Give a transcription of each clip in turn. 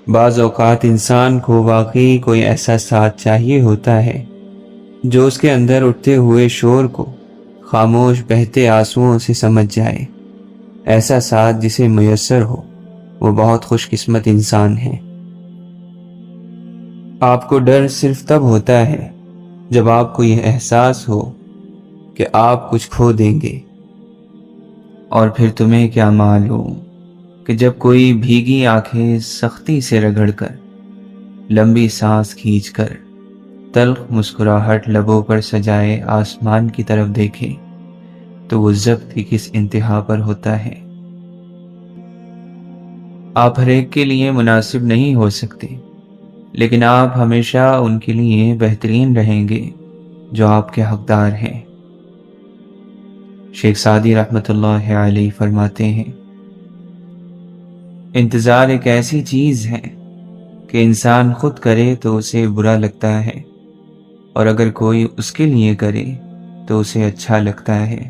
بعض اوقات انسان کو واقعی کوئی ایسا ساتھ چاہیے ہوتا ہے جو اس کے اندر اٹھتے ہوئے شور کو خاموش بہتے آنسوؤں سے سمجھ جائے۔ ایسا ساتھ جسے میسر ہو وہ بہت خوش قسمت انسان ہے۔ آپ کو ڈر صرف تب ہوتا ہے جب آپ کو یہ احساس ہو کہ آپ کچھ کھو دیں گے، اور پھر تمہیں کیا معلوم کہ جب کوئی بھیگی آنکھیں سختی سے رگڑ کر، لمبی سانس کھینچ کر، تلخ مسکراہٹ لبوں پر سجائے آسمان کی طرف دیکھے تو وہ ضبط کی کس انتہا پر ہوتا ہے۔ آپ ہر ایک کے لیے مناسب نہیں ہو سکتے، لیکن آپ ہمیشہ ان کے لیے بہترین رہیں گے جو آپ کے حقدار ہیں۔ شیخ سعدی رحمۃ اللہ علیہ فرماتے ہیں، انتظار ایک ایسی چیز ہے کہ انسان خود کرے تو اسے برا لگتا ہے، اور اگر کوئی اس کے لیے کرے تو اسے اچھا لگتا ہے۔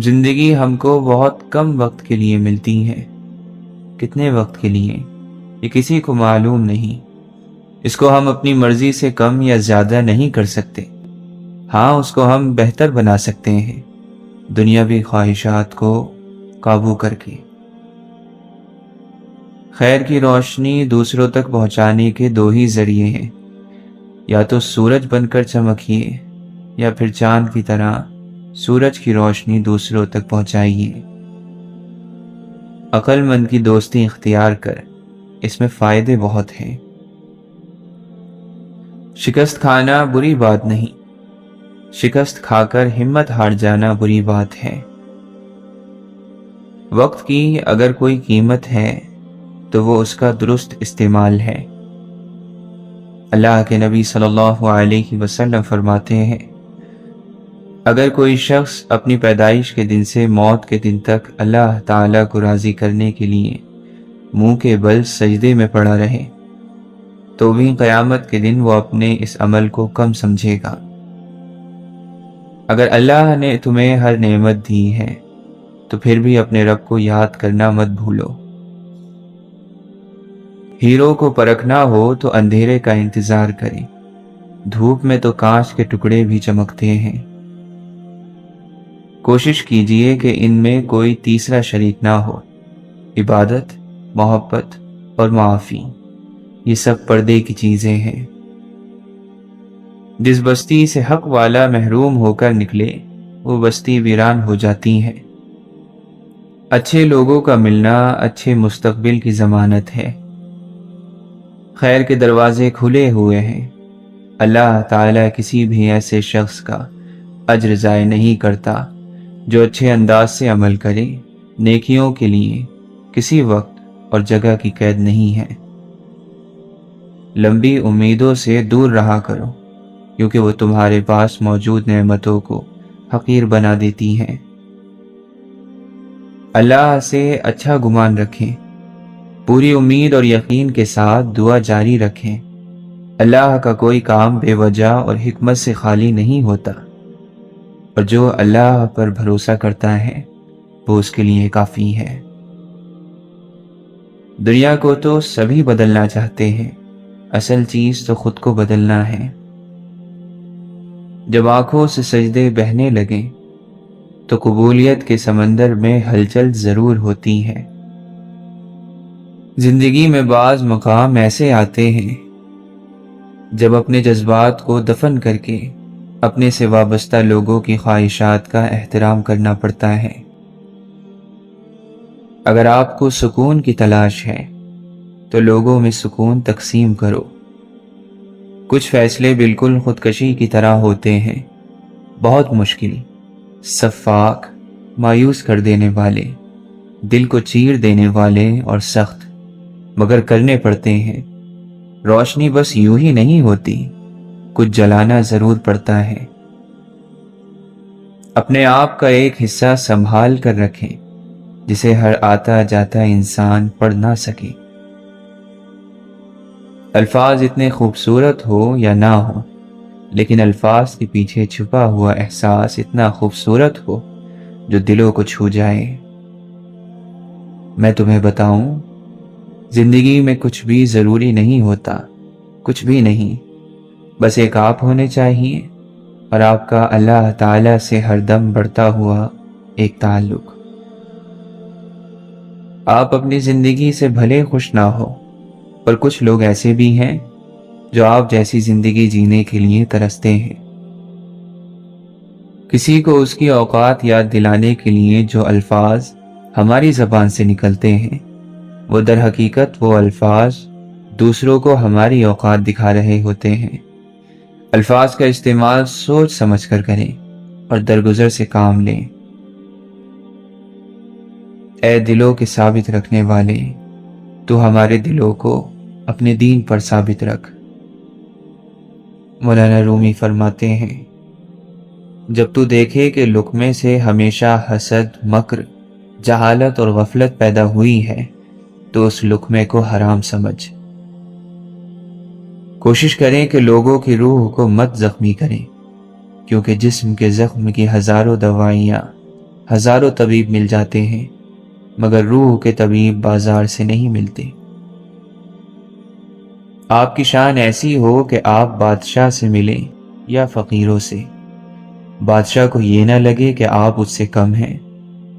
زندگی ہم کو بہت کم وقت کے لیے ملتی ہے۔ کتنے وقت کے لیے یہ کسی کو معلوم نہیں۔ اس کو ہم اپنی مرضی سے کم یا زیادہ نہیں کر سکتے۔ ہاں، اس کو ہم بہتر بنا سکتے ہیں، دنیاوی خواہشات کو قابو کر کے۔ خیر کی روشنی دوسروں تک پہنچانے کے دو ہی ذریعے ہیں، یا تو سورج بن کر چمکیے، یا پھر چاند کی طرح سورج کی روشنی دوسروں تک پہنچائیے۔ عقل مند کی دوستی اختیار کر، اس میں فائدے بہت ہیں۔ شکست کھانا بری بات نہیں، شکست کھا کر ہمت ہار جانا بری بات ہے۔ وقت کی اگر کوئی قیمت ہے تو وہ اس کا درست استعمال ہے۔ اللہ کے نبی صلی اللہ علیہ وسلم فرماتے ہیں، اگر کوئی شخص اپنی پیدائش کے دن سے موت کے دن تک اللہ تعالیٰ کو راضی کرنے کے لیے منہ کے بل سجدے میں پڑا رہے تو بھی قیامت کے دن وہ اپنے اس عمل کو کم سمجھے گا۔ اگر اللہ نے تمہیں ہر نعمت دی ہے تو پھر بھی اپنے رب کو یاد کرنا مت بھولو۔ ہیرو کو پرکھنا ہو تو اندھیرے کا انتظار کریں، دھوپ میں تو کانچ کے ٹکڑے بھی چمکتے ہیں۔ کوشش کیجئے کہ ان میں کوئی تیسرا شریک نہ ہو۔ عبادت، محبت اور معافی، یہ سب پردے کی چیزیں ہیں۔ جس بستی سے حق والا محروم ہو کر نکلے وہ بستی ویران ہو جاتی ہے۔ اچھے لوگوں کا ملنا اچھے مستقبل کی ضمانت ہے۔ خیر کے دروازے کھلے ہوئے ہیں۔ اللہ تعالیٰ کسی بھی ایسے شخص کا اجر ضائع نہیں کرتا جو اچھے انداز سے عمل کرے۔ نیکیوں کے لیے کسی وقت اور جگہ کی قید نہیں ہے۔ لمبی امیدوں سے دور رہا کرو، کیونکہ وہ تمہارے پاس موجود نعمتوں کو حقیر بنا دیتی ہیں۔ اللہ سے اچھا گمان رکھیں، پوری امید اور یقین کے ساتھ دعا جاری رکھیں۔ اللہ کا کوئی کام بے وجہ اور حکمت سے خالی نہیں ہوتا، اور جو اللہ پر بھروسہ کرتا ہے وہ اس کے لیے کافی ہے۔ دنیا کو تو سبھی بدلنا چاہتے ہیں، اصل چیز تو خود کو بدلنا ہے۔ جب آنکھوں سے سجدے بہنے لگیں تو قبولیت کے سمندر میں ہلچل ضرور ہوتی ہے۔ زندگی میں بعض مقام ایسے آتے ہیں جب اپنے جذبات کو دفن کر کے اپنے سے وابستہ لوگوں کی خواہشات کا احترام کرنا پڑتا ہے۔ اگر آپ کو سکون کی تلاش ہے تو لوگوں میں سکون تقسیم کرو۔ کچھ فیصلے بالکل خودکشی کی طرح ہوتے ہیں، بہت مشکل، سفاک، مایوس کر دینے والے، دل کو چیر دینے والے اور سخت، مگر کرنے پڑتے ہیں۔ روشنی بس یوں ہی نہیں ہوتی، کچھ جلانا ضرور پڑتا ہے۔ اپنے آپ کا ایک حصہ سنبھال کر رکھیں جسے ہر آتا جاتا انسان پڑھ نہ سکے۔ الفاظ اتنے خوبصورت ہو یا نہ ہو، لیکن الفاظ کے پیچھے چھپا ہوا احساس اتنا خوبصورت ہو جو دلوں کو چھو جائے۔ میں تمہیں بتاؤں، زندگی میں کچھ بھی ضروری نہیں ہوتا، کچھ بھی نہیں، بس ایک آپ ہونے چاہیے اور آپ کا اللہ تعالی سے ہر دم بڑھتا ہوا ایک تعلق۔ آپ اپنی زندگی سے بھلے خوش نہ ہو، پر کچھ لوگ ایسے بھی ہیں جو آپ جیسی زندگی جینے کے لیے ترستے ہیں۔ کسی کو اس کی اوقات یاد دلانے کے لیے جو الفاظ ہماری زبان سے نکلتے ہیں، وہ در حقیقت وہ الفاظ دوسروں کو ہماری اوقات دکھا رہے ہوتے ہیں۔ الفاظ کا استعمال سوچ سمجھ کر کریں اور درگزر سے کام لیں۔ اے دلوں کے ثابت رکھنے والے، تو ہمارے دلوں کو اپنے دین پر ثابت رکھ۔ مولانا رومی فرماتے ہیں، جب تو دیکھے کہ لقمے سے ہمیشہ حسد، مکر، جہالت اور غفلت پیدا ہوئی ہے تو اس لقمے کو حرام سمجھ۔ کوشش کریں کہ لوگوں کی روح کو مت زخمی کریں، کیونکہ جسم کے زخم کی ہزاروں دوائیاں، ہزاروں طبیب مل جاتے ہیں، مگر روح کے طبیب بازار سے نہیں ملتے۔ آپ کی شان ایسی ہو کہ آپ بادشاہ سے ملیں یا فقیروں سے، بادشاہ کو یہ نہ لگے کہ آپ اس سے کم ہیں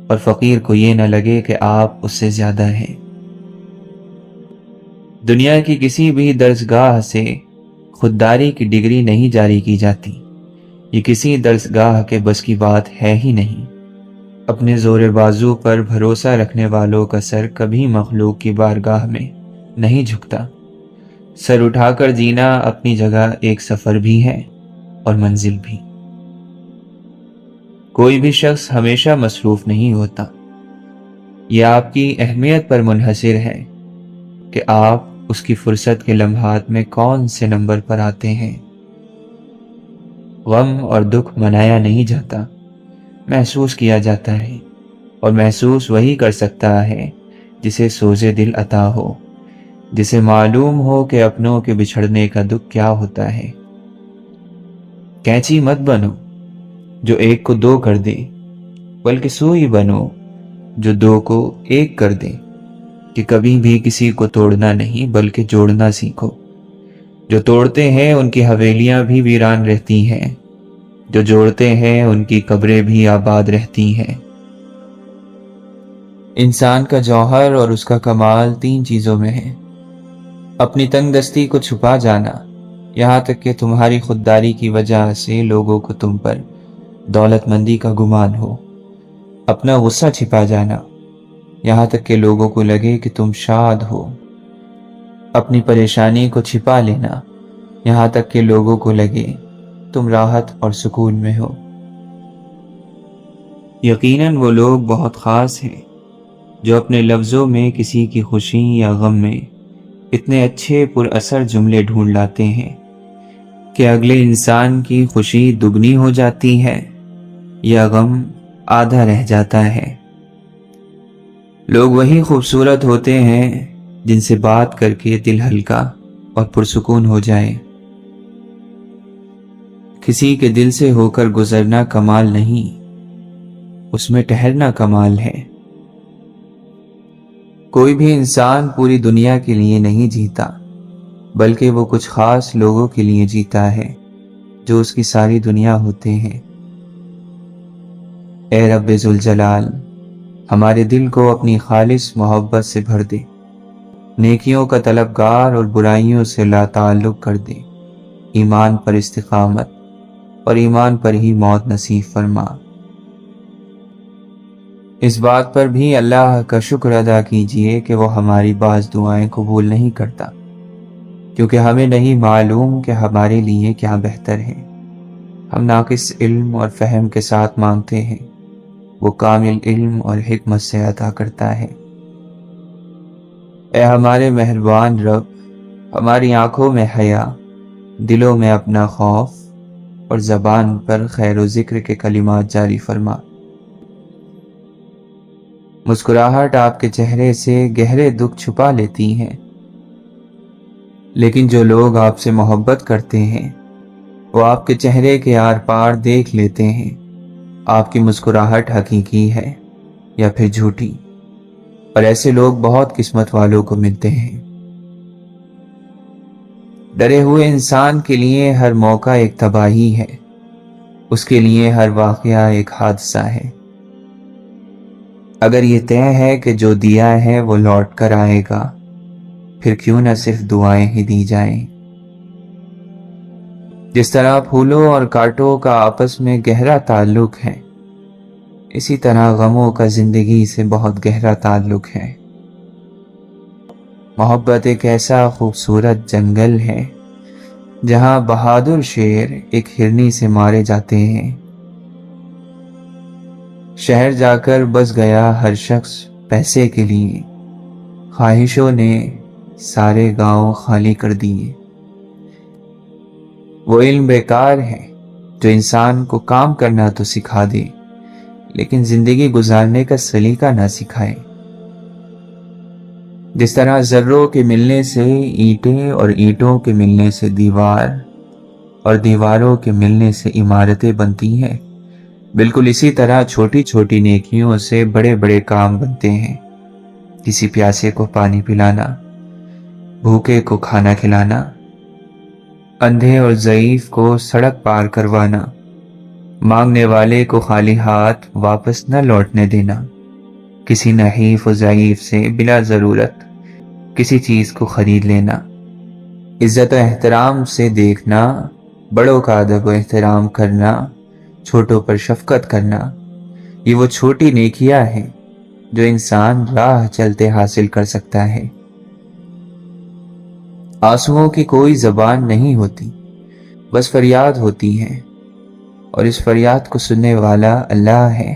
اور فقیر کو یہ نہ لگے کہ آپ اس سے زیادہ ہیں۔ دنیا کی کسی بھی درسگاہ سے خودداری کی ڈگری نہیں جاری کی جاتی، یہ کسی درسگاہ کے بس کی بات ہے ہی نہیں۔ اپنے زور بازو پر بھروسہ رکھنے والوں کا سر کبھی مخلوق کی بارگاہ میں نہیں جھکتا۔ سر اٹھا کر جینا اپنی جگہ ایک سفر بھی ہے اور منزل بھی۔ کوئی بھی شخص ہمیشہ مصروف نہیں ہوتا، یہ آپ کی اہمیت پر منحصر ہے کہ آپ اس کی فرصت کے لمحات میں کون سے نمبر پر آتے ہیں۔ غم اور دکھ منایا نہیں جاتا، محسوس کیا جاتا ہے، اور محسوس وہی کر سکتا ہے جسے سوز دل عطا ہو، جسے معلوم ہو کہ اپنوں کے بچھڑنے کا دکھ کیا ہوتا ہے۔ کینچی مت بنو جو ایک کو دو کر دے، بلکہ سوئی بنو جو دو کو ایک کر دے، کہ کبھی بھی کسی کو توڑنا نہیں بلکہ جوڑنا سیکھو۔ جو توڑتے ہیں ان کی حویلیاں بھی ویران رہتی ہیں، جو جوڑتے ہیں ان کی قبریں بھی آباد رہتی ہیں۔ انسان کا جوہر اور اس کا کمال تین چیزوں میں ہے: اپنی تنگ دستی کو چھپا جانا، یہاں تک کہ تمہاری خودداری کی وجہ سے لوگوں کو تم پر دولت مندی کا گمان ہو، اپنا غصہ چھپا جانا، یہاں تک کہ لوگوں کو لگے کہ تم شاد ہو، اپنی پریشانی کو چھپا لینا، یہاں تک کہ لوگوں کو لگے تم راحت اور سکون میں ہو۔ یقیناً وہ لوگ بہت خاص ہیں جو اپنے لفظوں میں کسی کی خوشی یا غم میں اتنے اچھے پر اثر جملے ڈھونڈ لاتے ہیں کہ اگلے انسان کی خوشی دگنی ہو جاتی ہے یا غم آدھا رہ جاتا ہے۔ لوگ وہی خوبصورت ہوتے ہیں جن سے بات کر کے دل ہلکا اور پرسکون ہو جائے۔ کسی کے دل سے ہو کر گزرنا کمال نہیں، اس میں ٹھہرنا کمال ہے۔ کوئی بھی انسان پوری دنیا کے لیے نہیں جیتا، بلکہ وہ کچھ خاص لوگوں کے لیے جیتا ہے جو اس کی ساری دنیا ہوتے ہیں۔ اے رب ذوالجلال، ہمارے دل کو اپنی خالص محبت سے بھر دے، نیکیوں کا طلبگار اور برائیوں سے لا تعلق کر دے، ایمان پر استقامت اور ایمان پر ہی موت نصیب فرما۔ اس بات پر بھی اللہ کا شکر ادا کیجئے کہ وہ ہماری بعض دعائیں قبول نہیں کرتا، کیونکہ ہمیں نہیں معلوم کہ ہمارے لیے کیا بہتر ہے۔ ہم ناقص علم اور فہم کے ساتھ مانگتے ہیں، وہ کامل علم اور حکمت سے عطا کرتا ہے۔ اے ہمارے مہربان رب، ہماری آنکھوں میں حیا، دلوں میں اپنا خوف اور زبان پر خیر و ذکر کے کلمات جاری فرما۔ مسکراہٹ آپ کے چہرے سے گہرے دکھ چھپا لیتی ہے، لیکن جو لوگ آپ سے محبت کرتے ہیں وہ آپ کے چہرے کے آر پار دیکھ لیتے ہیں، آپ کی مسکراہٹ حقیقی ہے یا پھر جھوٹی۔ اور ایسے لوگ بہت قسمت والوں کو ملتے ہیں۔ ڈرے ہوئے انسان کے لیے ہر موقع ایک تباہی ہے، اس کے لیے ہر واقعہ ایک حادثہ ہے۔ اگر یہ طے ہے کہ جو دیا ہے وہ لوٹ کر آئے گا، پھر کیوں نہ صرف دعائیں ہی دی جائیں۔ جس طرح پھولوں اور کانٹوں کا آپس میں گہرا تعلق ہے، اسی طرح غموں کا زندگی سے بہت گہرا تعلق ہے۔ محبت ایک ایسا خوبصورت جنگل ہے جہاں بہادر شیر ایک ہرنی سے مارے جاتے ہیں۔ شہر جا کر بس گیا ہر شخص پیسے کے لیے، خواہشوں نے سارے گاؤں خالی کر دیے۔ وہ علم بیکار ہے جو انسان کو کام کرنا تو سکھا دے، لیکن زندگی گزارنے کا سلیقہ نہ سکھائے۔ جس طرح ذروں کے ملنے سے اینٹیں اور اینٹوں کے ملنے سے دیوار اور دیواروں کے ملنے سے عمارتیں بنتی ہیں، بالکل اسی طرح چھوٹی چھوٹی نیکیوں سے بڑے بڑے کام بنتے ہیں۔ کسی پیاسے کو پانی پلانا، بھوکے کو کھانا کھلانا، اندھے اور ضعیف کو سڑک پار کروانا، مانگنے والے کو خالی ہاتھ واپس نہ لوٹنے دینا، کسی نحیف و ضعیف سے بلا ضرورت کسی چیز کو خرید لینا، عزت و احترام سے دیکھنا، بڑوں کا ادب و احترام کرنا، چھوٹوں پر شفقت کرنا، یہ وہ چھوٹی نیکیاں ہیں جو انسان راہ چلتے حاصل کر سکتا ہے۔ آنسوؤں کی کوئی زبان نہیں ہوتی، بس فریاد ہوتی ہے، اور اس فریاد کو سننے والا اللہ ہے۔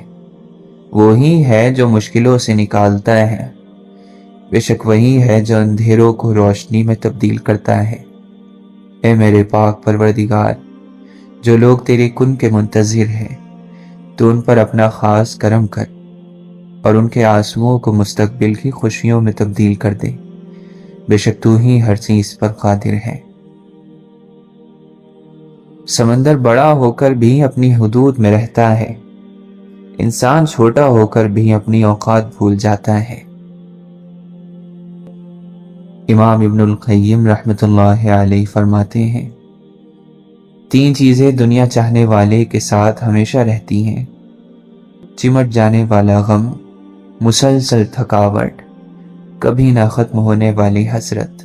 وہی ہے جو مشکلوں سے نکالتا ہے، بے شک وہی ہے جو اندھیروں کو روشنی میں تبدیل کرتا ہے۔ اے میرے پاک پروردگار، جو لوگ تیرے کن کے منتظر ہیں، تو ان پر اپنا خاص کرم کر اور ان کے آنسوؤں کو مستقبل کی خوشیوں میں تبدیل کر دے۔ بے شک تو ہی ہر چیز پر قادر ہے۔ سمندر بڑا ہو کر بھی اپنی حدود میں رہتا ہے، انسان چھوٹا ہو کر بھی اپنی اوقات بھول جاتا ہے۔ امام ابن القیم رحمۃ اللہ علیہ فرماتے ہیں، 3 چیزیں دنیا چاہنے والے کے ساتھ ہمیشہ رہتی ہیں: چمٹ جانے والا غم، مسلسل تھکاوٹ، کبھی نہ ختم ہونے والی حسرت۔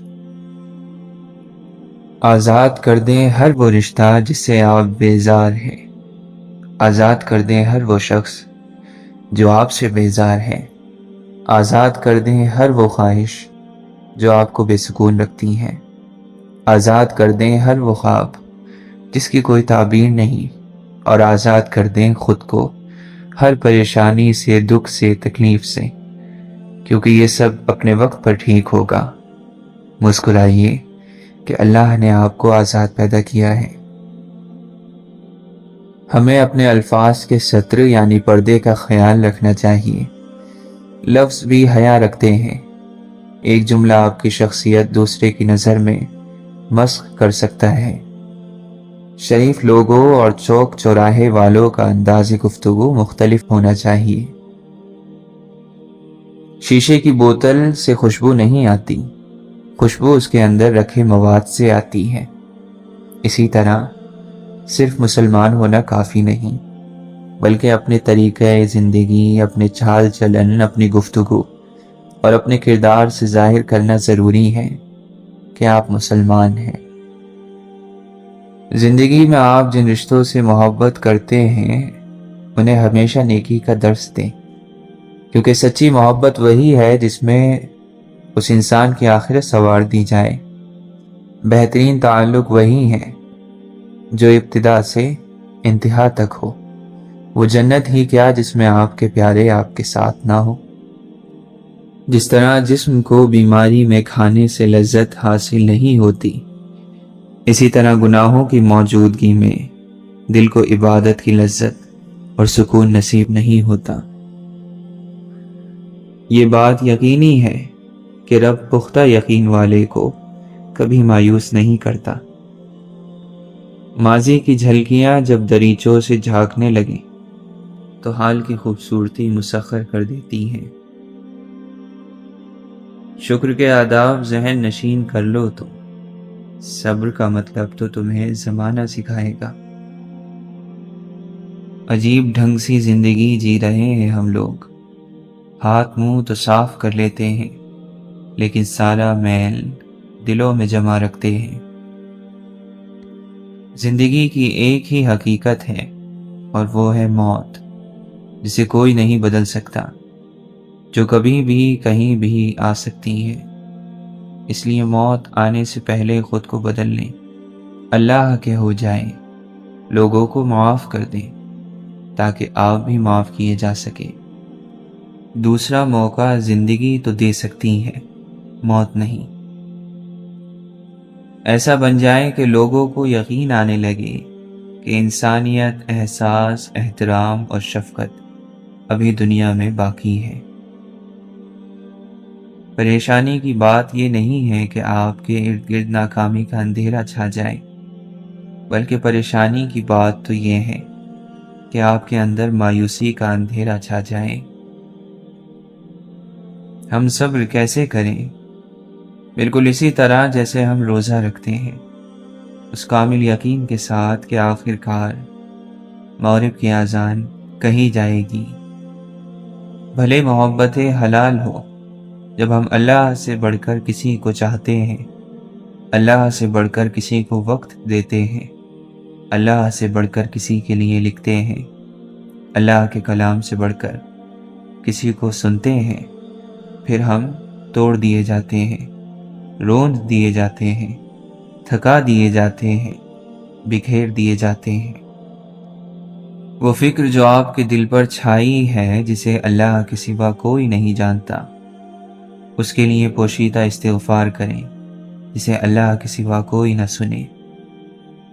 آزاد کر دیں ہر وہ رشتہ جس سے آپ بیزار ہیں، آزاد کر دیں ہر وہ شخص جو آپ سے بیزار ہے، آزاد کر دیں ہر وہ خواہش جو آپ کو بے سکون رکھتی ہیں، آزاد کر دیں ہر وہ خواب جس کی کوئی تعبیر نہیں، اور آزاد کر دیں خود کو ہر پریشانی سے، دکھ سے، تکلیف سے، کیونکہ یہ سب اپنے وقت پر ٹھیک ہوگا۔ مسکرائیے کہ اللہ نے آپ کو آزاد پیدا کیا ہے۔ ہمیں اپنے الفاظ کے ستر یعنی پردے کا خیال رکھنا چاہیے۔ لفظ بھی حیا رکھتے ہیں، ایک جملہ آپ کی شخصیت دوسرے کی نظر میں مسخ کر سکتا ہے۔ شریف لوگوں اور چوک چوراہے والوں کا انداز گفتگو مختلف ہونا چاہیے۔ شیشے کی بوتل سے خوشبو نہیں آتی، خوشبو اس کے اندر رکھے مواد سے آتی ہے۔ اسی طرح صرف مسلمان ہونا کافی نہیں، بلکہ اپنے طریقہ زندگی، اپنے چال چلن، اپنی گفتگو اور اپنے کردار سے ظاہر کرنا ضروری ہے کہ آپ مسلمان ہیں۔ زندگی میں آپ جن رشتوں سے محبت کرتے ہیں انہیں ہمیشہ نیکی کا درس دیں، کیونکہ سچی محبت وہی ہے جس میں اس انسان کی آخرت سنوار دی جائے۔ بہترین تعلق وہی ہے جو ابتدا سے انتہا تک ہو۔ وہ جنت ہی کیا جس میں آپ کے پیارے آپ کے ساتھ نہ ہو۔ جس طرح جسم کو بیماری میں کھانے سے لذت حاصل نہیں ہوتی، اسی طرح گناہوں کی موجودگی میں دل کو عبادت کی لذت اور سکون نصیب نہیں ہوتا۔ یہ بات یقینی ہے کہ رب پختہ یقین والے کو کبھی مایوس نہیں کرتا۔ ماضی کی جھلکیاں جب دریچوں سے جھانکنے لگیں تو حال کی خوبصورتی مسخر کر دیتی ہیں۔ شکر کے آداب ذہن نشین کر لو تو صبر کا مطلب تو تمہیں زمانہ سکھائے گا۔ عجیب ڈھنگ سی زندگی جی رہے ہیں ہم لوگ، ہاتھ منہ تو صاف کر لیتے ہیں لیکن سارا میل دلوں میں جمع رکھتے ہیں۔ زندگی کی ایک ہی حقیقت ہے اور وہ ہے موت، جسے کوئی نہیں بدل سکتا، جو کبھی بھی کہیں بھی آ سکتی ہے۔ اس لیے موت آنے سے پہلے خود کو بدل لیں، اللہ کے ہو جائیں، لوگوں کو معاف کر دیں تاکہ آپ بھی معاف کیے جا سکے۔ دوسرا موقع زندگی تو دے سکتی ہے، موت نہیں۔ ایسا بن جائے کہ لوگوں کو یقین آنے لگے کہ انسانیت، احساس، احترام اور شفقت ابھی دنیا میں باقی ہے۔ پریشانی کی بات یہ نہیں ہے کہ آپ کے ارد گرد ناکامی کا اندھیرا چھا جائے، بلکہ پریشانی کی بات تو یہ ہے کہ آپ کے اندر مایوسی کا اندھیرا چھا جائے۔ ہم صبر کیسے کریں؟ بالکل اسی طرح جیسے ہم روزہ رکھتے ہیں، اس کامل یقین کے ساتھ کہ آخر کار مغرب کی اذان کہی جائے گی۔ بھلے محبت حلال ہو، جب ہم اللہ سے بڑھ کر کسی کو چاہتے ہیں، اللہ سے بڑھ کر کسی کو وقت دیتے ہیں، اللہ سے بڑھ کر کسی کے لیے لکھتے ہیں، اللہ کے کلام سے بڑھ کر کسی کو سنتے ہیں، پھر ہم توڑ دیے جاتے ہیں، روند دیے جاتے ہیں، تھکا دیے جاتے ہیں، بکھیر دیے جاتے ہیں۔ وہ فکر جو آپ کے دل پر چھائی ہے، جسے اللہ کے سوا کوئی نہیں جانتا، اس کے لیے پوشیدہ استغفار کریں جسے اللہ کے سوا کوئی نہ سنے۔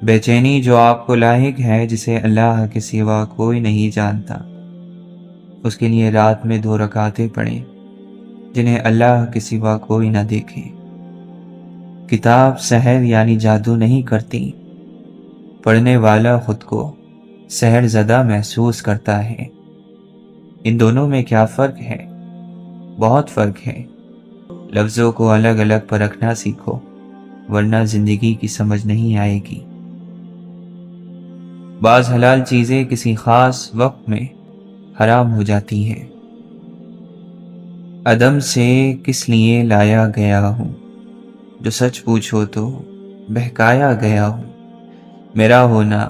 بے چینی جو آپ کو لاحق ہے، جسے اللہ کے سوا کوئی نہیں جانتا، اس کے لیے رات میں 2 رکعتیں پڑھیں جنہیں اللہ کے سوا کوئی نہ دیکھے۔ کتاب سحر یعنی جادو نہیں کرتی، پڑھنے والا خود کو سحر زدہ محسوس کرتا ہے۔ ان دونوں میں کیا فرق ہے؟ بہت فرق ہے۔ لفظوں کو الگ الگ پرکھنا سیکھو، ورنہ زندگی کی سمجھ نہیں آئے گی۔ بعض حلال چیزیں کسی خاص وقت میں حرام ہو جاتی ہیں۔ عدم سے کس لیے لایا گیا ہوں، جو سچ پوچھو تو بہکایا گیا ہوں۔ میرا ہونا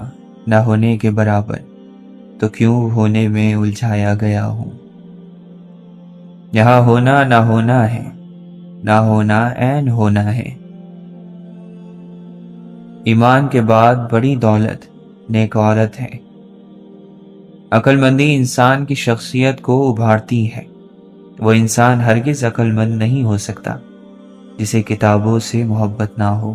نہ ہونے کے برابر، تو کیوں ہونے میں الجھایا گیا ہوں۔ یہاں ہونا نہ ہونا ہے، نہ ہونا عین ہونا ہے۔ ایمان کے بعد بڑی دولت نیک عورت ہے۔ عقل مندی انسان کی شخصیت کو ابھارتی ہے۔ وہ انسان ہرگز عقل مند نہیں ہو سکتا جسے کتابوں سے محبت نہ ہو۔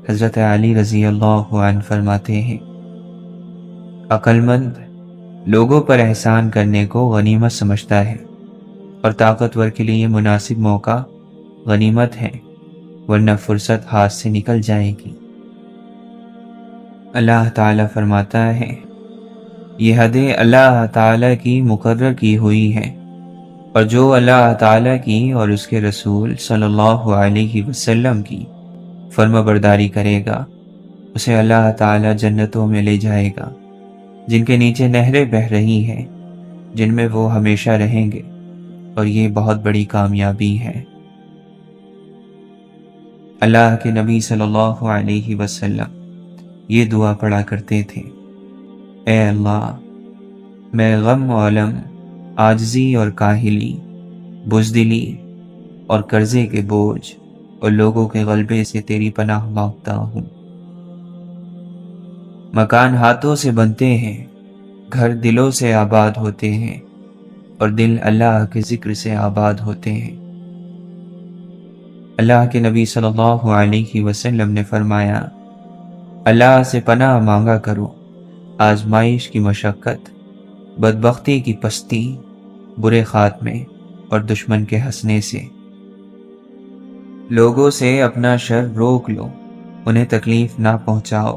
حضرت علی رضی اللہ عنہ فرماتے ہیں، عقل مند لوگوں پر احسان کرنے کو غنیمت سمجھتا ہے، اور طاقتور کے لیے مناسب موقع غنیمت ہے، ورنہ فرصت ہاتھ سے نکل جائے گی۔ اللہ تعالیٰ فرماتا ہے، یہ حدیں اللہ تعالیٰ کی مقرر کی ہوئی ہیں، اور جو اللہ تعالیٰ کی اور اس کے رسول صلی اللہ علیہ وسلم کی فرما برداری کرے گا، اسے اللہ تعالیٰ جنتوں میں لے جائے گا، جن کے نیچے نہریں بہہ رہی ہیں، جن میں وہ ہمیشہ رہیں گے، اور یہ بہت بڑی کامیابی ہے۔ اللہ کے نبی صلی اللہ علیہ وسلم یہ دعا پڑھا کرتے تھے، اے اللہ، میں غم و علم، عاجزی اور کاہلی، بزدلی اور قرضے کے بوجھ اور لوگوں کے غلبے سے تیری پناہ مانگتا ہوں۔ مکان ہاتھوں سے بنتے ہیں، گھر دلوں سے آباد ہوتے ہیں، اور دل اللہ کے ذکر سے آباد ہوتے ہیں۔ اللہ کے نبی صلی اللہ علیہ وسلم نے فرمایا، اللہ سے پناہ مانگا کرو آزمائش کی مشقت، بدبختی کی پستی، برے خاتمے اور دشمن کے ہنسنے سے۔ لوگوں سے اپنا شر روک لو، انہیں تکلیف نہ پہنچاؤ،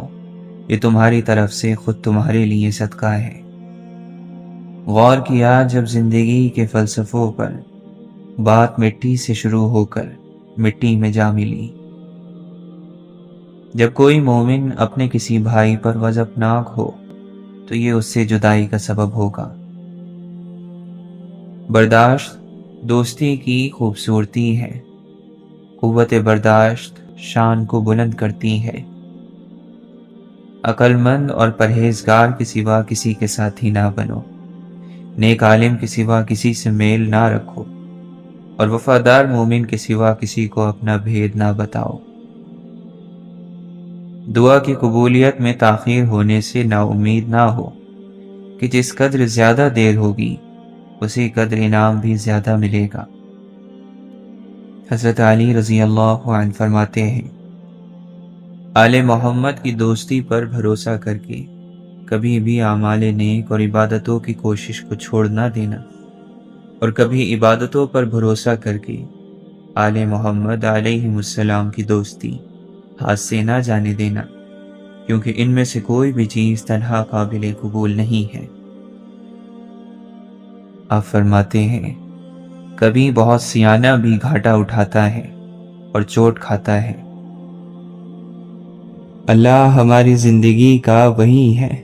یہ تمہاری طرف سے خود تمہارے لیے صدقہ ہے۔ غور کیا جب زندگی کے فلسفوں پر بات مٹی سے شروع ہو کر مٹی میں جا ملی۔ جب کوئی مومن اپنے کسی بھائی پر غضبناک ہو تو یہ اس سے جدائی کا سبب ہوگا۔ برداشت دوستی کی خوبصورتی ہے۔ قوت برداشت شان کو بلند کرتی ہے۔ عقل مند اور پرہیزگار کے سوا کسی کے ساتھی نہ بنو، نیک عالم کے سوا کسی سے میل نہ رکھو، اور وفادار مومن کے سوا کسی کو اپنا بھید نہ بتاؤ۔ دعا کی قبولیت میں تاخیر ہونے سے نا امید نہ ہو کہ جس قدر زیادہ دیر ہوگی اسی قدر انعام بھی زیادہ ملے گا۔ حضرت علی رضی اللہ عنہ فرماتے ہیں، آل محمد کی دوستی پر بھروسہ کر کے کبھی بھی اعمال نیک اور عبادتوں کی کوشش کو چھوڑ نہ دینا، اور کبھی عبادتوں پر بھروسہ کر کے آل محمد علیہ السلام کی دوستی ہاتھ سے نہ جانے دینا، کیونکہ ان میں سے کوئی بھی چیز تنہا قابل قبول نہیں ہے۔ آپ فرماتے ہیں، کبھی بہت سیانہ بھی گھاٹا اٹھاتا ہے اور چوٹ کھاتا ہے۔ اللہ ہماری زندگی کا وہی ہے،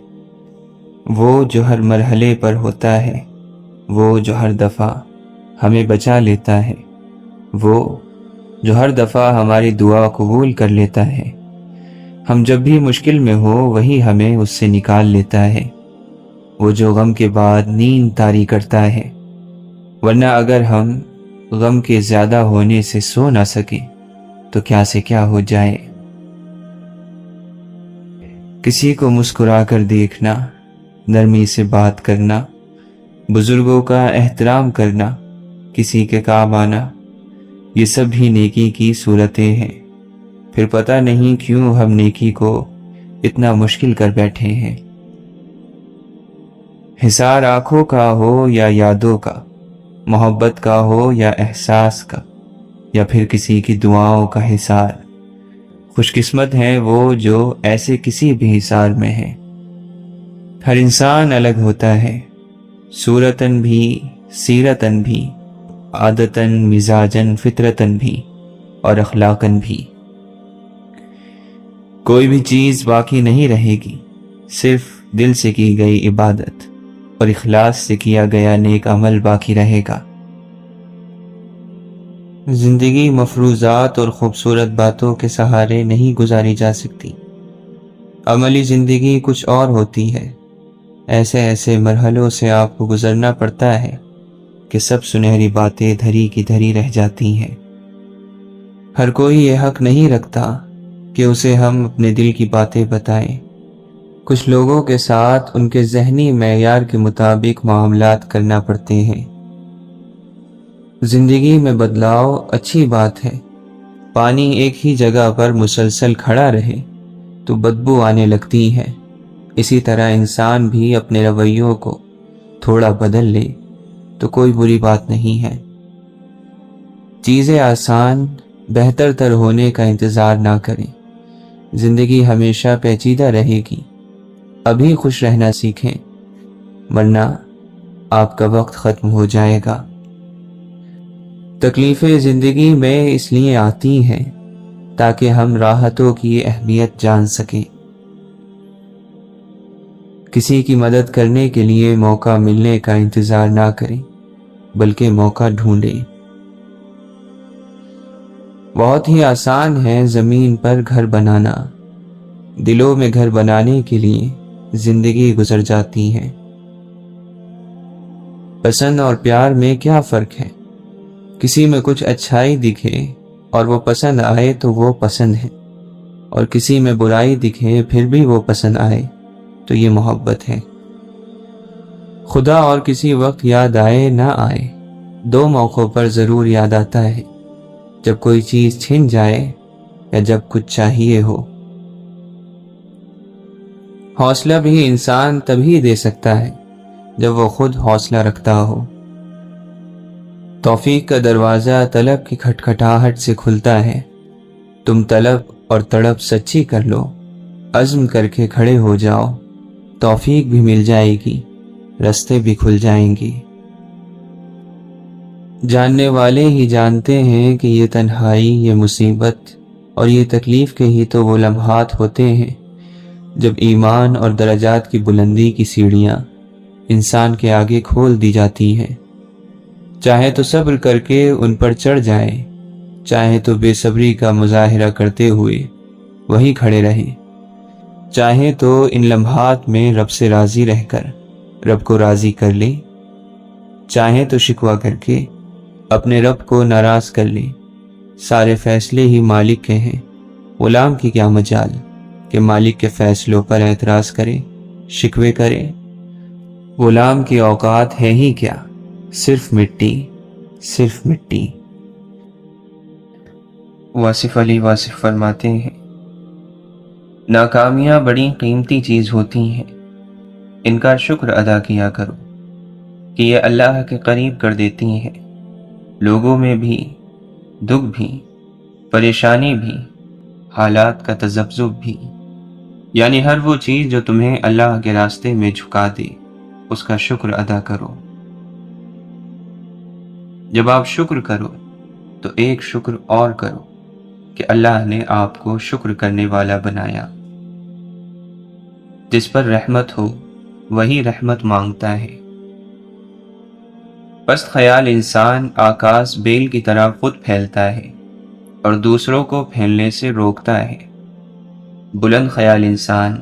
وہ جو ہر مرحلے پر ہوتا ہے، وہ جو ہر دفعہ ہمیں بچا لیتا ہے، وہ جو ہر دفعہ ہماری دعا قبول کر لیتا ہے۔ ہم جب بھی مشکل میں ہو وہی ہمیں اس سے نکال لیتا ہے، وہ جو غم کے بعد نیند طاری کرتا ہے، ورنہ اگر ہم غم کے زیادہ ہونے سے سو نہ سکیں تو کیا سے کیا ہو جائے۔ کسی کو مسکرا کر دیکھنا، نرمی سے بات کرنا، بزرگوں کا احترام کرنا، کسی کے کام آنا، یہ سب بھی نیکی کی صورتیں ہیں۔ پھر پتہ نہیں کیوں ہم نیکی کو اتنا مشکل کر بیٹھے ہیں۔ حصار آنکھوں کا ہو یا یادوں کا، محبت کا ہو یا احساس کا، یا پھر کسی کی دعاؤں کا حصار، خوش قسمت ہیں وہ جو ایسے کسی بھی حصار میں ہیں۔ ہر انسان الگ ہوتا ہے، صورتاً بھی، سیرتاً بھی، عادتاً، مزاجاً، فطرتاً بھی، اور اخلاقاً بھی۔ کوئی بھی چیز باقی نہیں رہے گی، صرف دل سے کی گئی عبادت اور اخلاص سے کیا گیا نیک عمل باقی رہے گا۔ زندگی مفروضات اور خوبصورت باتوں کے سہارے نہیں گزاری جا سکتی۔ عملی زندگی کچھ اور ہوتی ہے۔ ایسے مرحلوں سے آپ کو گزرنا پڑتا ہے کہ سب سنہری باتیں دھری کی دھری رہ جاتی ہیں۔ ہر کوئی یہ حق نہیں رکھتا کہ اسے ہم اپنے دل کی باتیں بتائیں۔ کچھ لوگوں کے ساتھ ان کے ذہنی معیار کے مطابق معاملات کرنا پڑتے ہیں۔ زندگی میں بدلاؤ اچھی بات ہے۔ پانی ایک ہی جگہ پر مسلسل کھڑا رہے تو بدبو آنے لگتی ہے۔ اسی طرح انسان بھی اپنے رویوں کو تھوڑا بدل لے تو کوئی بری بات نہیں ہے۔ چیزیں آسان بہتر تر ہونے کا انتظار نہ کریں۔ زندگی ہمیشہ پیچیدہ رہے گی۔ ابھی خوش رہنا سیکھیں، ورنہ آپ کا وقت ختم ہو جائے گا۔ تکلیفیں زندگی میں اس لیے آتی ہیں تاکہ ہم راحتوں کی اہمیت جان سکیں۔ کسی کی مدد کرنے کے لیے موقع ملنے کا انتظار نہ کریں، بلکہ موقع ڈھونڈیں۔ بہت ہی آسان ہے زمین پر گھر بنانا، دلوں میں گھر بنانے کے لیے زندگی گزر جاتی ہے۔ پسند اور پیار میں کیا فرق ہے؟ کسی میں کچھ اچھائی دکھے اور وہ پسند آئے تو وہ پسند ہے، اور کسی میں برائی دکھے پھر بھی وہ پسند آئے تو یہ محبت ہے۔ خدا اور کسی وقت یاد آئے نہ آئے، دو موقعوں پر ضرور یاد آتا ہے، جب کوئی چیز چھن جائے یا جب کچھ چاہیے ہو۔ حوصلہ بھی انسان تبھی دے سکتا ہے جب وہ خود حوصلہ رکھتا ہو۔ توفیق کا دروازہ طلب کی کھٹکھٹاہٹ سے کھلتا ہے۔ تم طلب اور تڑپ سچی کر لو، عزم کر کے کھڑے ہو جاؤ، توفیق بھی مل جائے گی، رستے بھی کھل جائیں گی۔ جاننے والے ہی جانتے ہیں کہ یہ تنہائی، یہ مصیبت اور یہ تکلیف کے ہی تو وہ لمحات ہوتے ہیں جب ایمان اور درجات کی بلندی کی سیڑھیاں انسان کے آگے کھول دی جاتی ہیں۔ چاہے تو صبر کر کے ان پر چڑھ جائیں، چاہے تو بے صبری کا مظاہرہ کرتے ہوئے وہیں کھڑے رہیں، چاہے تو ان لمحات میں رب سے راضی رہ کر رب کو راضی کر لیں، چاہے تو شکوہ کر کے اپنے رب کو ناراض کر لیں۔ سارے فیصلے ہی مالک کے ہیں، غلام کی کیا مجال کہ مالک کے فیصلوں پر اعتراض کرے، شکوے کرے۔ غلام کی اوقات ہے ہی کیا، صرف مٹی، صرف مٹی۔ واصف علی واصف فرماتے ہیں، ناکامیاں بڑی قیمتی چیز ہوتی ہیں، ان کا شکر ادا کیا کرو کہ یہ اللہ کے قریب کر دیتی ہیں۔ لوگوں میں بھی، دکھ بھی، پریشانی بھی، حالات کا تذبذب بھی، یعنی ہر وہ چیز جو تمہیں اللہ کے راستے میں جھکا دے، اس کا شکر ادا کرو۔ جب آپ شکر کرو تو ایک شکر اور کرو کہ اللہ نے آپ کو شکر کرنے والا بنایا۔ جس پر رحمت ہو وہی رحمت مانگتا ہے۔ پست خیال انسان آکاش بیل کی طرح خود پھیلتا ہے اور دوسروں کو پھیلنے سے روکتا ہے۔ بلند خیال انسان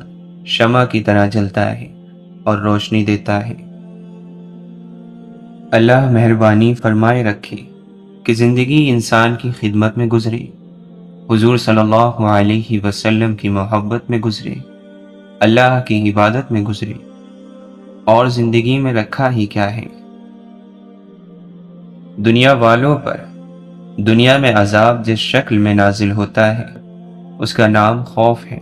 شمع کی طرح جلتا ہے اور روشنی دیتا ہے۔ اللہ مہربانی فرمائے رکھے کہ زندگی انسان کی خدمت میں گزرے، حضور صلی اللہ علیہ وسلم کی محبت میں گزرے، اللہ کی عبادت میں گزرے، اور زندگی میں رکھا ہی کیا ہے۔ دنیا والوں پر دنیا میں عذاب جس شکل میں نازل ہوتا ہے اس کا نام خوف ہے۔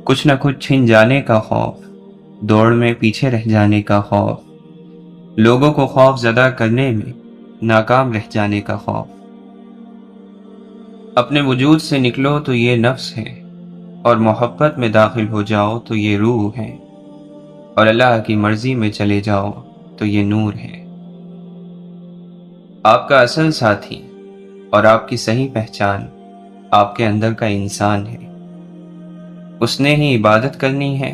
کچھ نہ کچھ چھن جانے کا خوف، دوڑ میں پیچھے رہ جانے کا خوف، لوگوں کو خوف زدہ کرنے میں ناکام رہ جانے کا خوف۔ اپنے وجود سے نکلو تو یہ نفس ہے، اور محبت میں داخل ہو جاؤ تو یہ روح ہے، اور اللہ کی مرضی میں چلے جاؤ تو یہ نور ہے۔ آپ کا اصل ساتھی اور آپ کی صحیح پہچان آپ کے اندر کا انسان ہے۔ اس نے ہی عبادت کرنی ہے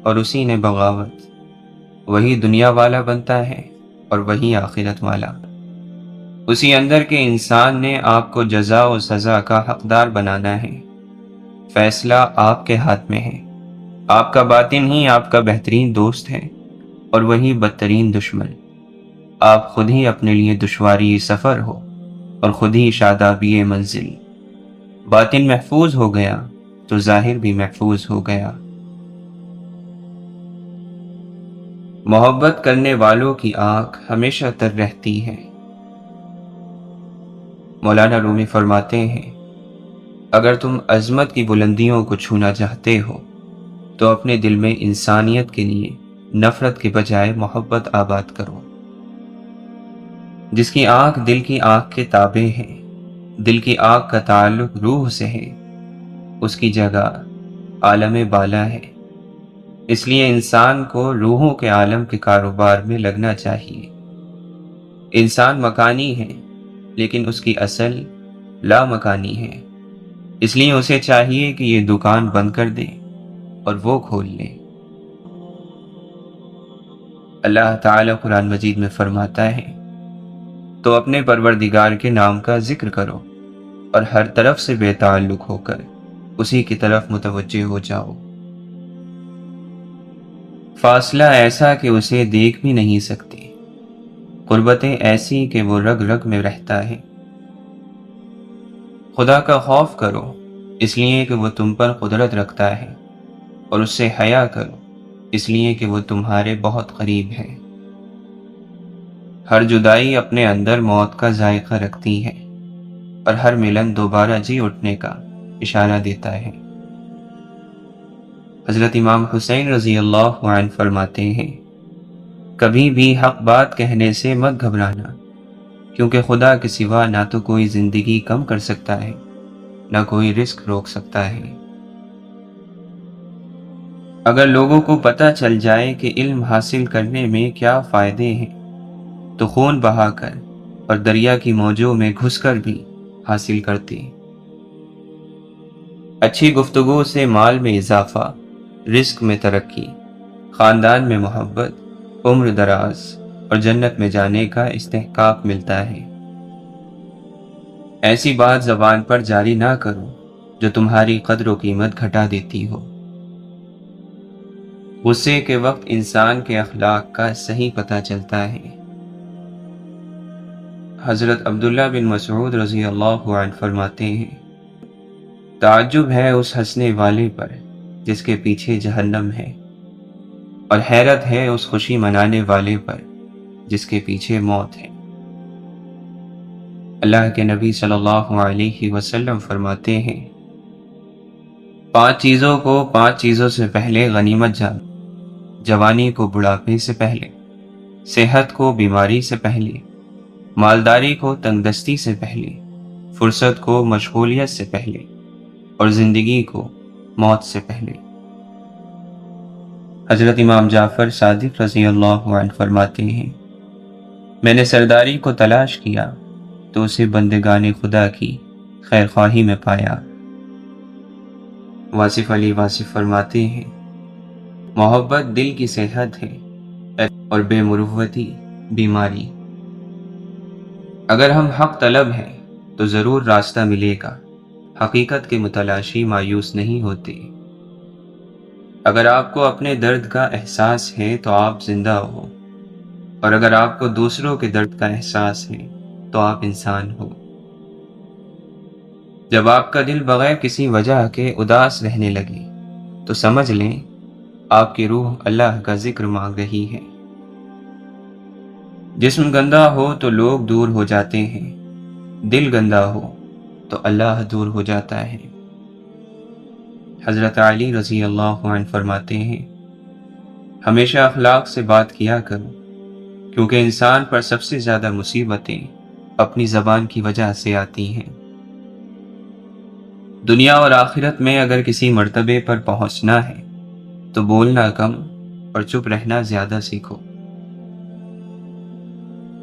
اور اسی نے بغاوت۔ وہی دنیا والا بنتا ہے اور وہی آخرت والا۔ اسی اندر کے انسان نے آپ کو جزا و سزا کا حقدار بنانا ہے۔ فیصلہ آپ کے ہاتھ میں ہے۔ آپ کا باطن ہی آپ کا بہترین دوست ہے اور وہی بدترین دشمن۔ آپ خود ہی اپنے لیے دشواری سفر ہو اور خود ہی شادابی منزل۔ باطن محفوظ ہو گیا تو ظاہر بھی محفوظ ہو گیا۔ محبت کرنے والوں کی آنکھ ہمیشہ تر رہتی ہے۔ مولانا رومی فرماتے ہیں، اگر تم عظمت کی بلندیوں کو چھونا چاہتے ہو تو اپنے دل میں انسانیت کے لیے نفرت کے بجائے محبت آباد کرو۔ جس کی آنکھ دل کی آنکھ کے تابع ہے، دل کی آنکھ کا تعلق روح سے ہے، اس کی جگہ عالم بالا ہے۔ اس لیے انسان کو روحوں کے عالم کے کاروبار میں لگنا چاہیے۔ انسان مکانی ہے لیکن اس کی اصل لا مکانی ہے، اس لیے اسے چاہیے کہ یہ دکان بند کر دے اور وہ کھول لے۔ اللہ تعالیٰ قرآن مجید میں فرماتا ہے، تو اپنے پروردگار کے نام کا ذکر کرو اور ہر طرف سے بے تعلق ہو کر اسی کی طرف متوجہ ہو جاؤ۔ فاصلہ ایسا کہ اسے دیکھ بھی نہیں سکتے، قربتیں ایسی کہ وہ رگ رگ میں رہتا ہے۔ خدا کا خوف کرو اس لیے کہ وہ تم پر قدرت رکھتا ہے، اور اس سے حیا کرو اس لیے کہ وہ تمہارے بہت قریب ہے۔ ہر جدائی اپنے اندر موت کا ذائقہ رکھتی ہے، اور ہر ملن دوبارہ جی اٹھنے کا اشارہ دیتا ہے۔ حضرت امام حسین رضی اللہ عنہ فرماتے ہیں، کبھی بھی حق بات کہنے سے مت گھبرانا، کیونکہ خدا کے سوا نہ تو کوئی زندگی کم کر سکتا ہے نہ کوئی رزق روک سکتا ہے۔ اگر لوگوں کو پتہ چل جائے کہ علم حاصل کرنے میں کیا فائدے ہیں تو خون بہا کر اور دریا کی موجوں میں گھس کر بھی حاصل کرتے۔ اچھی گفتگو سے مال میں اضافہ، رزق میں ترقی، خاندان میں محبت، عمر دراز اور جنت میں جانے کا استحقاق ملتا ہے۔ ایسی بات زبان پر جاری نہ کرو جو تمہاری قدر و قیمت گھٹا دیتی ہو۔ غصے کے وقت انسان کے اخلاق کا صحیح پتہ چلتا ہے۔ حضرت عبداللہ بن مسعود رضی اللہ عنہ فرماتے ہیں، تعجب ہے اس ہنسنے والے پر جس کے پیچھے جہنم ہے، اور حیرت ہے اس خوشی منانے والے پر جس کے پیچھے موت ہے۔ اللہ کے نبی صلی اللہ علیہ وسلم فرماتے ہیں، 5 چیزوں کو 5 چیزوں سے پہلے غنیمت جانو، جوانی کو بڑھاپے سے پہلے، صحت کو بیماری سے پہلے، مالداری کو تنگ دستی سے پہلے، فرصت کو مشغولیت سے پہلے، اور زندگی کو موت سے پہلے۔ حضرت امام جعفر صادق رضی اللہ عنہ فرماتے ہیں، میں نے سرداری کو تلاش کیا تو اسے بندگان خدا کی خیر خواہی میں پایا۔ واصف علی واصف فرماتے ہیں، محبت دل کی صحت ہے اور بے مروتی بیماری۔ اگر ہم حق طلب ہیں تو ضرور راستہ ملے گا، حقیقت کے متلاشی مایوس نہیں ہوتے۔ اگر آپ کو اپنے درد کا احساس ہے تو آپ زندہ ہو، اور اگر آپ کو دوسروں کے درد کا احساس ہے تو آپ انسان ہو۔ جب آپ کا دل بغیر کسی وجہ کے اداس رہنے لگے تو سمجھ لیں آپ کی روح اللہ کا ذکر مانگ رہی ہے۔ جسم گندا ہو تو لوگ دور ہو جاتے ہیں، دل گندا ہو تو اللہ دور ہو جاتا ہے۔ حضرت علی رضی اللہ عنہ فرماتے ہیں، ہمیشہ اخلاق سے بات کیا کرو، کیونکہ انسان پر سب سے زیادہ مصیبتیں اپنی زبان کی وجہ سے آتی ہیں۔ دنیا اور آخرت میں اگر کسی مرتبے پر پہنچنا ہے تو بولنا کم اور چپ رہنا زیادہ سیکھو۔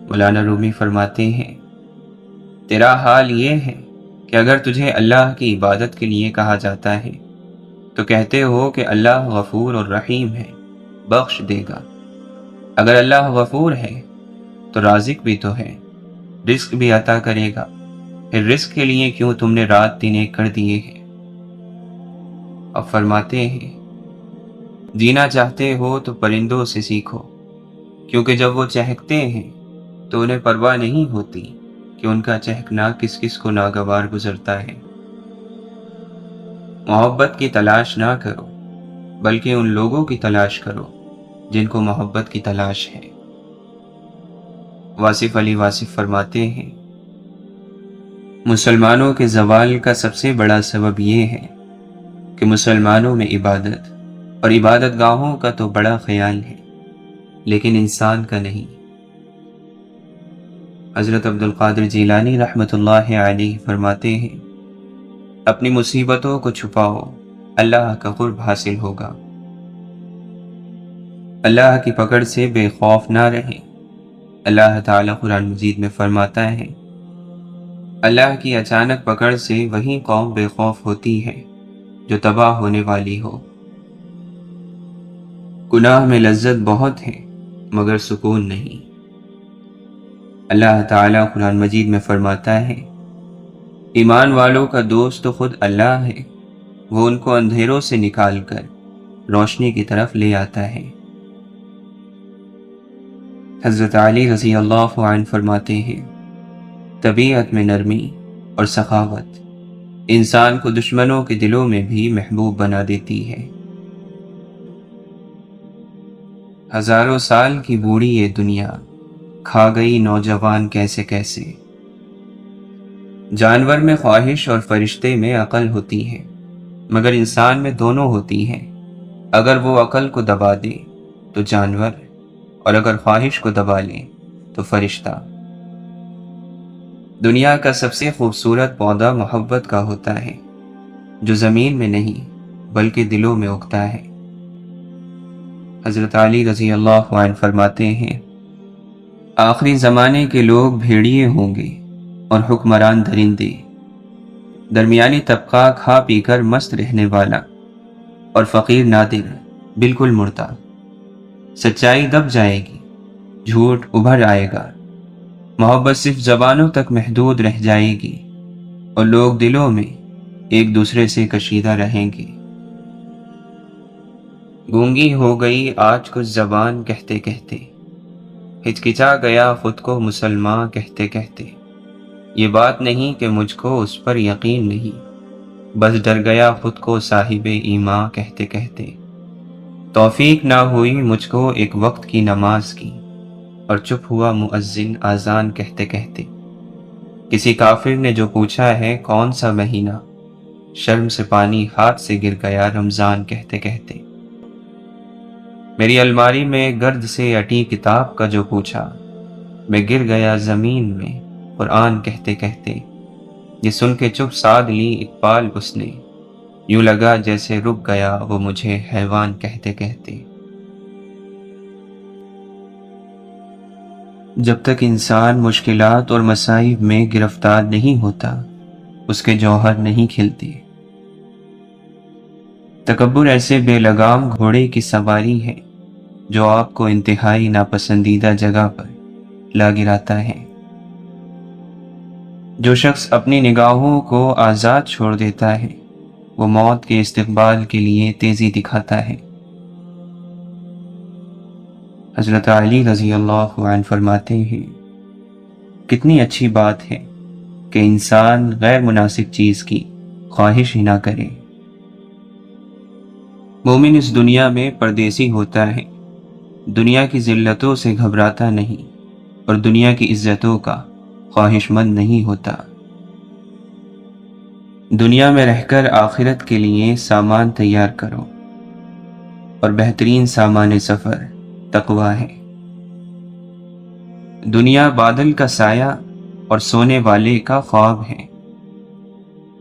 مولانا رومی فرماتے ہیں، تیرا حال یہ ہے کہ اگر تجھے اللہ کی عبادت کے لیے کہا جاتا ہے تو کہتے ہو کہ اللہ غفور اور رحیم ہے، بخش دے گا۔ اگر اللہ غفور ہے تو رازق بھی تو ہے، رزق بھی عطا کرے گا، پھر رزق کے لیے کیوں تم نے رات دن ایک کر دیے ہیں؟ اب فرماتے ہیں، جینا چاہتے ہو تو پرندوں سے سیکھو، کیونکہ جب وہ چہکتے ہیں تو انہیں پرواہ نہیں ہوتی کہ ان کا چہکنا کس کس کو ناگوار گزرتا ہے۔ محبت کی تلاش نہ کرو، بلکہ ان لوگوں کی تلاش کرو جن کو محبت کی تلاش ہے۔ واصف علی واصف فرماتے ہیں، مسلمانوں کے زوال کا سب سے بڑا سبب یہ ہے کہ مسلمانوں میں عبادت اور عبادت گاہوں کا تو بڑا خیال ہے، لیکن انسان کا نہیں۔ حضرت عبد القادر جیلانی رحمۃ اللہ علیہ فرماتے ہیں، اپنی مصیبتوں کو چھپاؤ، اللہ کا قرب حاصل ہوگا۔ اللہ کی پکڑ سے بے خوف نہ رہیں۔ اللہ تعالیٰ قرآن مجید میں فرماتا ہے، اللہ کی اچانک پکڑ سے وہی قوم بے خوف ہوتی ہے جو تباہ ہونے والی ہو۔ گناہ میں لذت بہت ہے مگر سکون نہیں۔ اللہ تعالیٰ قرآن مجید میں فرماتا ہے، ایمان والوں کا دوست تو خود اللہ ہے، وہ ان کو اندھیروں سے نکال کر روشنی کی طرف لے آتا ہے۔ حضرت علی رضی اللہ عنہ فرماتے ہیں، طبیعت میں نرمی اور سخاوت انسان کو دشمنوں کے دلوں میں بھی محبوب بنا دیتی ہے۔ ہزاروں سال کی بوڑھی یہ دنیا کھا گئی نوجوان کیسے کیسے۔ جانور میں خواہش اور فرشتے میں عقل ہوتی ہے، مگر انسان میں دونوں ہوتی ہیں۔ اگر وہ عقل کو دبا دے تو جانور، اور اگر خواہش کو دبا لے تو فرشتہ۔ دنیا کا سب سے خوبصورت پودا محبت کا ہوتا ہے، جو زمین میں نہیں بلکہ دلوں میں اگتا ہے۔ حضرت علی رضی اللہ عنہ فرماتے ہیں، آخری زمانے کے لوگ بھیڑیے ہوں گے اور حکمران درندے، درمیانی طبقہ کھا پی کر مست رہنے والا اور فقیر نادر، بالکل مردہ۔ سچائی دب جائے گی، جھوٹ ابھر آئے گا، محبت صرف زبانوں تک محدود رہ جائے گی اور لوگ دلوں میں ایک دوسرے سے کشیدہ رہیں گے۔ گونگی ہو گئی آج کچھ زبان کہتے کہتے، ہچکچا گیا خود کو مسلمان کہتے کہتے۔ یہ بات نہیں کہ مجھ کو اس پر یقین نہیں، بس ڈر گیا خود کو صاحب ایمان کہتے کہتے۔ توفیق نہ ہوئی مجھ کو ایک وقت کی نماز کی، اور چپ ہوا مؤذن اذان کہتے کہتے۔ کسی کافر نے جو پوچھا ہے کون سا مہینہ، شرم سے پانی ہاتھ سے گر گیا رمضان کہتے کہتے۔ میری الماری میں گرد سے اٹی کتاب کا جو پوچھا، میں گر گیا زمین میں قرآن کہتے کہتے۔ یہ سن کے چپ سادھ لی اقبال اس نے، یوں لگا جیسے رک گیا وہ مجھے حیوان کہتے کہتے۔ جب تک انسان مشکلات اور مصائب میں گرفتار نہیں ہوتا، اس کے جوہر نہیں کھلتے۔ تکبر ایسے بے لگام گھوڑے کی سواری ہے جو آپ کو انتہائی ناپسندیدہ جگہ پر لا گراتا ہے۔ جو شخص اپنی نگاہوں کو آزاد چھوڑ دیتا ہے، وہ موت کے استقبال کے لیے تیزی دکھاتا ہے۔ حضرت علی رضی اللہ عنہ فرماتے ہیں، کتنی اچھی بات ہے کہ انسان غیر مناسب چیز کی خواہش ہی نہ کرے۔ مومن اس دنیا میں پردیسی ہوتا ہے، دنیا کی ذلتوں سے گھبراتا نہیں اور دنیا کی عزتوں کا خواہش مند نہیں ہوتا۔ دنیا میں رہ کر آخرت کے لیے سامان تیار کرو، اور بہترین سامان سفر تقویٰ ہے۔ دنیا بادل کا سایہ اور سونے والے کا خواب ہے۔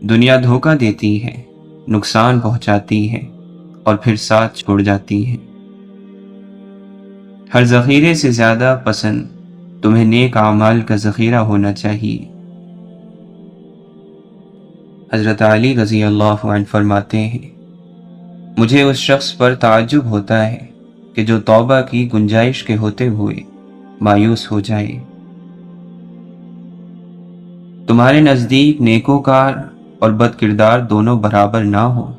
دنیا دھوکہ دیتی ہے، نقصان پہنچاتی ہے اور پھر ساتھ چھوڑ جاتی ہے۔ ہر ذخیرے سے زیادہ پسند تمہیں نیک اعمال کا ذخیرہ ہونا چاہیے۔ حضرت علی رضی اللہ عنہ فرماتے ہیں، مجھے اس شخص پر تعجب ہوتا ہے کہ جو توبہ کی گنجائش کے ہوتے ہوئے مایوس ہو جائے۔ تمہارے نزدیک نیکوکار اور بد کردار دونوں برابر نہ ہو۔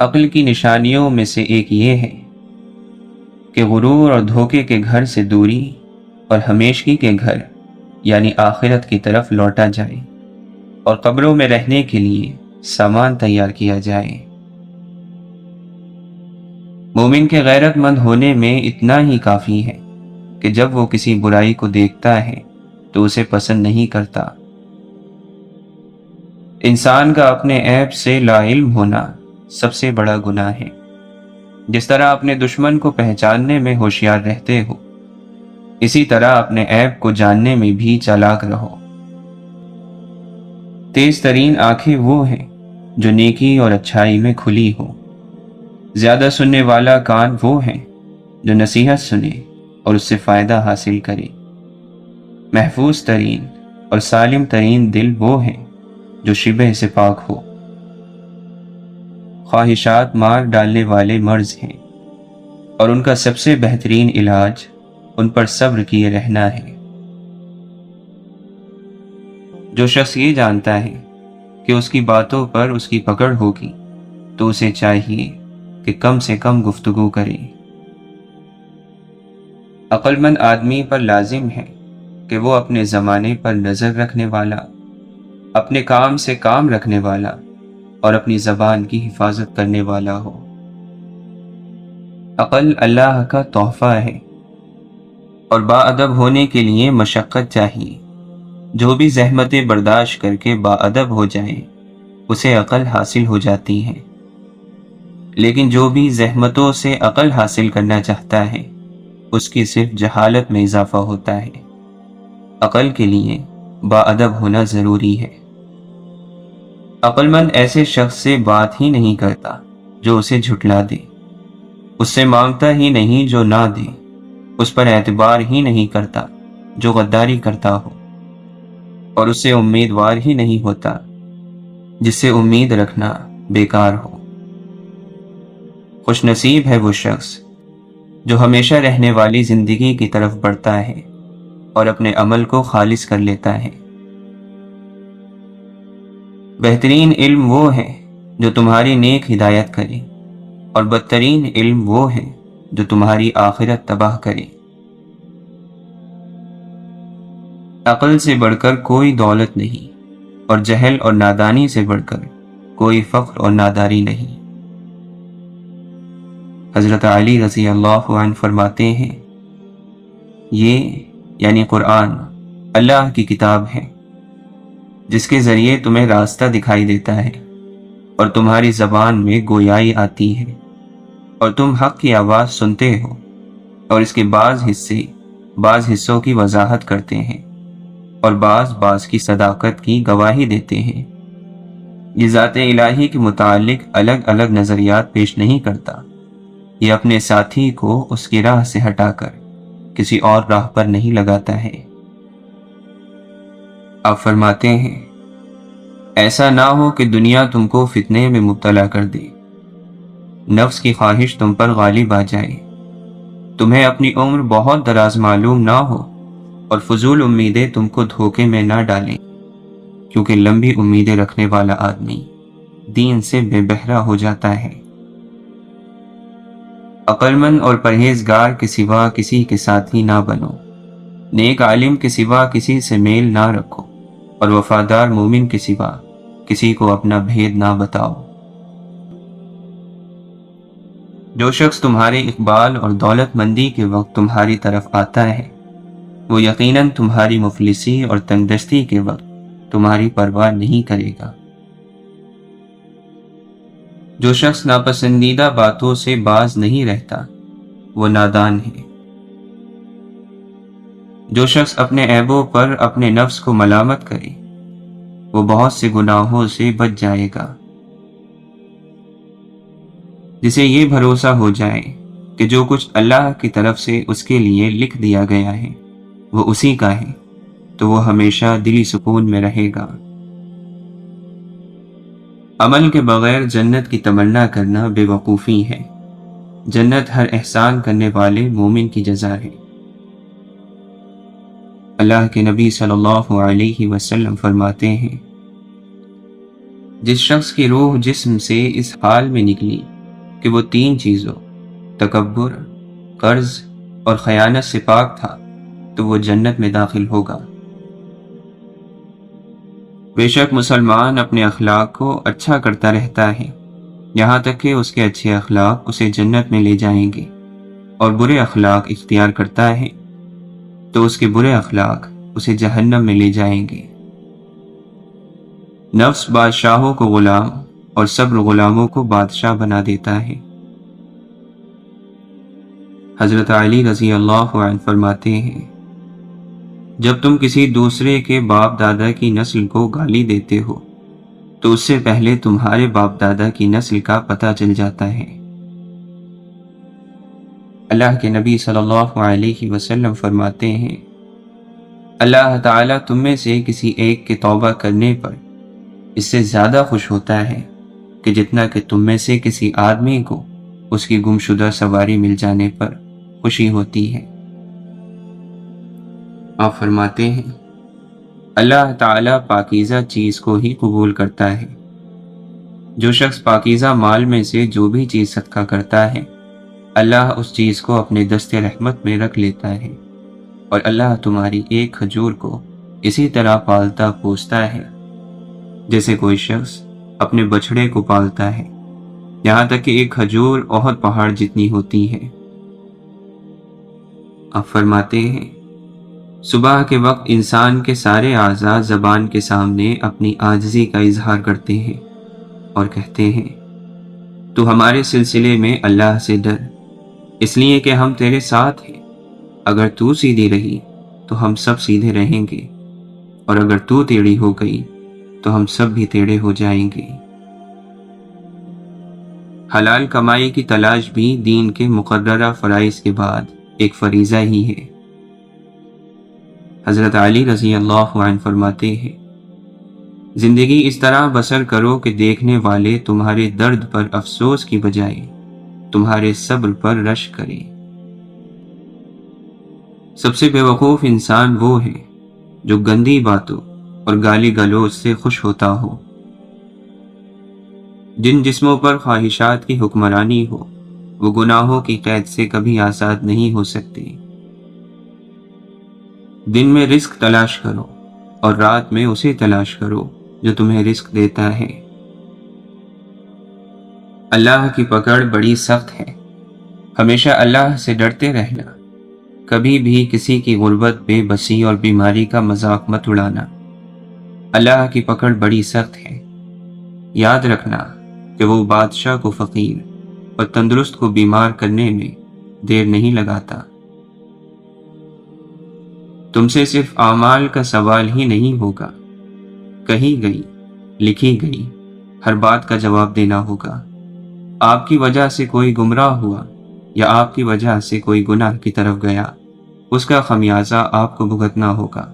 عقل کی نشانیوں میں سے ایک یہ ہے کہ غرور اور دھوکے کے گھر سے دوری اور ہمیشگی کے گھر یعنی آخرت کی طرف لوٹا جائے، اور قبروں میں رہنے کے لیے سامان تیار کیا جائے۔ مومن کے غیرت مند ہونے میں اتنا ہی کافی ہے کہ جب وہ کسی برائی کو دیکھتا ہے تو اسے پسند نہیں کرتا۔ انسان کا اپنے عیب سے لا علم ہونا سب سے بڑا گناہ ہے۔ جس طرح اپنے دشمن کو پہچاننے میں ہوشیار رہتے ہو، اسی طرح اپنے عیب کو جاننے میں بھی چالاک رہو۔ تیز ترین آنکھیں وہ ہیں جو نیکی اور اچھائی میں کھلی ہو۔ زیادہ سننے والا کان وہ ہیں جو نصیحت سنے اور اس سے فائدہ حاصل کرے۔ محفوظ ترین اور سالم ترین دل وہ ہیں جو شبہ سے پاک ہو۔ خواہشات مار ڈالنے والے مرض ہیں، اور ان کا سب سے بہترین علاج ان پر صبر کیے رہنا ہے۔ جو شخص یہ جانتا ہے کہ اس کی باتوں پر اس کی پکڑ ہوگی تو اسے چاہیے کہ کم سے کم گفتگو کرے۔ عقل مند آدمی پر لازم ہے کہ وہ اپنے زمانے پر نظر رکھنے والا، اپنے کام سے کام رکھنے والا اور اپنی زبان کی حفاظت کرنے والا ہو۔ عقل اللہ کا تحفہ ہے، اور باادب ہونے کے لیے مشقت چاہیے۔ جو بھی زحمتیں برداشت کر کے باادب ہو جائے اسے عقل حاصل ہو جاتی ہے، لیکن جو بھی زحمتوں سے عقل حاصل کرنا چاہتا ہے اس کی صرف جہالت میں اضافہ ہوتا ہے۔ عقل کے لیے باادب ہونا ضروری ہے۔ عقل مند ایسے شخص سے بات ہی نہیں کرتا جو اسے جھٹلا دے، اس سے مانگتا ہی نہیں جو نہ دے، اس پر اعتبار ہی نہیں کرتا جو غداری کرتا ہو، اور اس سے امیدوار ہی نہیں ہوتا جس سے امید رکھنا بیکار ہو۔ خوش نصیب ہے وہ شخص جو ہمیشہ رہنے والی زندگی کی طرف بڑھتا ہے اور اپنے عمل کو خالص کر لیتا ہے۔ بہترین علم وہ ہے جو تمہاری نیک ہدایت کرے، اور بدترین علم وہ ہے جو تمہاری آخرت تباہ کرے۔ عقل سے بڑھ کر کوئی دولت نہیں، اور جہل اور نادانی سے بڑھ کر کوئی فخر اور ناداری نہیں۔ حضرت علی رضی اللہ عنہ فرماتے ہیں، یہ یعنی قرآن اللہ کی کتاب ہے جس کے ذریعے تمہیں راستہ دکھائی دیتا ہے اور تمہاری زبان میں گویائی آتی ہے، اور تم حق کی آواز سنتے ہو، اور اس کے بعض حصوں کی وضاحت کرتے ہیں اور بعض کی صداقت کی گواہی دیتے ہیں۔ یہ ذات الہی کے متعلق الگ الگ نظریات پیش نہیں کرتا، یہ اپنے ساتھی کو اس کی راہ سے ہٹا کر کسی اور راہ پر نہیں لگاتا ہے۔ آپ فرماتے ہیں، ایسا نہ ہو کہ دنیا تم کو فتنے میں مبتلا کر دے، نفس کی خواہش تم پر غالب آ جائے، تمہیں اپنی عمر بہت دراز معلوم نہ ہو، اور فضول امیدیں تم کو دھوکے میں نہ ڈالیں، کیونکہ لمبی امیدیں رکھنے والا آدمی دین سے بے بہرا ہو جاتا ہے۔ عقلمند اور پرہیزگار کے سوا کسی کے ساتھی نہ بنو، نیک عالم کے سوا کسی سے میل نہ رکھو، اور وفادار مومن کے سوا کسی کو اپنا بھید نہ بتاؤ۔ جو شخص تمہارے اقبال اور دولت مندی کے وقت تمہاری طرف آتا ہے، وہ یقیناً تمہاری مفلسی اور تنگ دستی کے وقت تمہاری پرواہ نہیں کرے گا۔ جو شخص ناپسندیدہ باتوں سے باز نہیں رہتا، وہ نادان ہے۔ جو شخص اپنے عیبوں پر اپنے نفس کو ملامت کرے، وہ بہت سے گناہوں سے بچ جائے گا۔ جسے یہ بھروسہ ہو جائے کہ جو کچھ اللہ کی طرف سے اس کے لیے لکھ دیا گیا ہے وہ اسی کا ہے، تو وہ ہمیشہ دلی سکون میں رہے گا۔ عمل کے بغیر جنت کی تمنا کرنا بے وقوفی ہے۔ جنت ہر احسان کرنے والے مومن کی جزا ہے۔ اللہ کے نبی صلی اللہ علیہ وسلم فرماتے ہیں، جس شخص کی روح جسم سے اس حال میں نکلی کہ وہ 3 چیزوں تکبر، قرض اور خیانت سے پاک تھا، تو وہ جنت میں داخل ہوگا۔ بے شک مسلمان اپنے اخلاق کو اچھا کرتا رہتا ہے، یہاں تک کہ اس کے اچھے اخلاق اسے جنت میں لے جائیں گے، اور برے اخلاق اختیار کرتا ہے تو اس کے برے اخلاق اسے جہنم میں لے جائیں گے۔ نفس بادشاہوں کو غلام اور صبر غلاموں کو بادشاہ بنا دیتا ہے۔ حضرت علی رضی اللہ عنہ فرماتے ہیں، جب تم کسی دوسرے کے باپ دادا کی نسل کو گالی دیتے ہو تو اس سے پہلے تمہارے باپ دادا کی نسل کا پتہ چل جاتا ہے۔ اللہ کے نبی صلی اللہ علیہ وسلم فرماتے ہیں، اللہ تعالیٰ تم میں سے کسی ایک کے توبہ کرنے پر اس سے زیادہ خوش ہوتا ہے کہ جتنا کہ تم میں سے کسی آدمی کو اس کی گمشدہ سواری مل جانے پر خوشی ہوتی ہے۔ آپ فرماتے ہیں، اللہ تعالیٰ پاکیزہ چیز کو ہی قبول کرتا ہے۔ جو شخص پاکیزہ مال میں سے جو بھی چیز صدقہ کرتا ہے، اللہ اس چیز کو اپنے دست رحمت میں رکھ لیتا ہے، اور اللہ تمہاری ایک کھجور کو اسی طرح پالتا پوستا ہے جیسے کوئی شخص اپنے بچھڑے کو پالتا ہے، یہاں تک کہ ایک کھجور احد پہاڑ جتنی ہوتی ہے۔ آپ فرماتے ہیں، صبح کے وقت انسان کے سارے اعضاء زبان کے سامنے اپنی عاجزی کا اظہار کرتے ہیں اور کہتے ہیں، تو ہمارے سلسلے میں اللہ سے ڈر، اس لیے کہ ہم تیرے ساتھ ہیں۔ اگر تو سیدھی رہی تو ہم سب سیدھے رہیں گے، اور اگر تو ٹیڑھی ہو گئی تو ہم سب بھی ٹیڑھے ہو جائیں گے۔ حلال کمائی کی تلاش بھی دین کے مقررہ فرائض کے بعد ایک فریضہ ہی ہے۔ حضرت علی رضی اللہ عنہ فرماتے ہیں، زندگی اس طرح بسر کرو کہ دیکھنے والے تمہارے درد پر افسوس کی بجائے تمہارے صبر پر رشک کرے۔ سب سے بے وقوف انسان وہ ہے جو گندی باتوں اور گالی گلوچ سے خوش ہوتا ہو۔ جن جسموں پر خواہشات کی حکمرانی ہو وہ گناہوں کی قید سے کبھی آزاد نہیں ہو سکتے۔ دن میں رزق تلاش کرو اور رات میں اسے تلاش کرو جو تمہیں رزق دیتا ہے۔ اللہ کی پکڑ بڑی سخت ہے، ہمیشہ اللہ سے ڈرتے رہنا، کبھی بھی کسی کی غربت، بے بسی اور بیماری کا مذاق مت اڑانا۔ اللہ کی پکڑ بڑی سخت ہے، یاد رکھنا کہ وہ بادشاہ کو فقیر اور تندرست کو بیمار کرنے میں دیر نہیں لگاتا۔ تم سے صرف اعمال کا سوال ہی نہیں ہوگا، کہی گئی، لکھی گئی ہر بات کا جواب دینا ہوگا۔ آپ کی وجہ سے کوئی گمراہ ہوا یا آپ کی وجہ سے کوئی گناہ کی طرف گیا، اس کا خمیازہ آپ کو بھگتنا ہوگا۔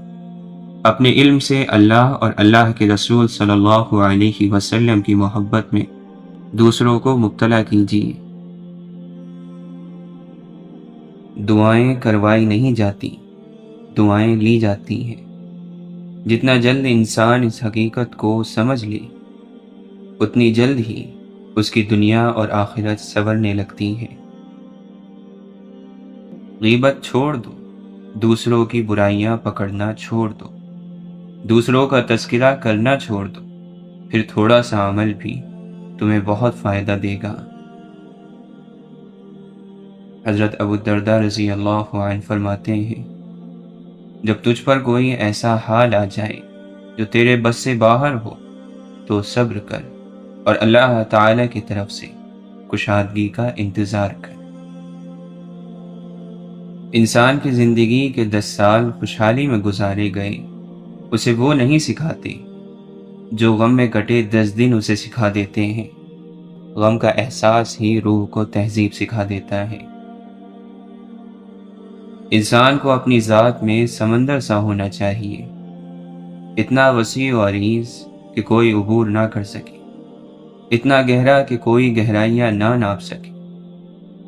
اپنے علم سے اللہ اور اللہ کے رسول صلی اللہ علیہ وسلم کی محبت میں دوسروں کو مبتلا کیجیے۔ دعائیں کروائی نہیں جاتی، دعائیں لی جاتی ہیں۔ جتنا جلد انسان اس حقیقت کو سمجھ لے اتنی جلد ہی اس کی دنیا اور آخرت سنورنے لگتی ہے۔ غیبت چھوڑ دو، دوسروں کی برائیاں پکڑنا چھوڑ دو، دوسروں کا تذکرہ کرنا چھوڑ دو، پھر تھوڑا سا عمل بھی تمہیں بہت فائدہ دے گا۔ حضرت ابو الدرداء رضی اللہ عنہ فرماتے ہیں، جب تجھ پر کوئی ایسا حال آ جائے جو تیرے بس سے باہر ہو تو صبر کر اور اللہ تعالی کی طرف سے کشادگی کا انتظار کر۔ انسان کی زندگی کے 10 سال خوشحالی میں گزارے گئے اسے وہ نہیں سکھاتے جو غم میں کٹے 10 دن اسے سکھا دیتے ہیں۔ غم کا احساس ہی روح کو تہذیب سکھا دیتا ہے۔ انسان کو اپنی ذات میں سمندر سا ہونا چاہیے، اتنا وسیع و عریض کہ کوئی عبور نہ کر سکے، اتنا گہرا کہ کوئی گہرائیاں نہ ناپ سکے،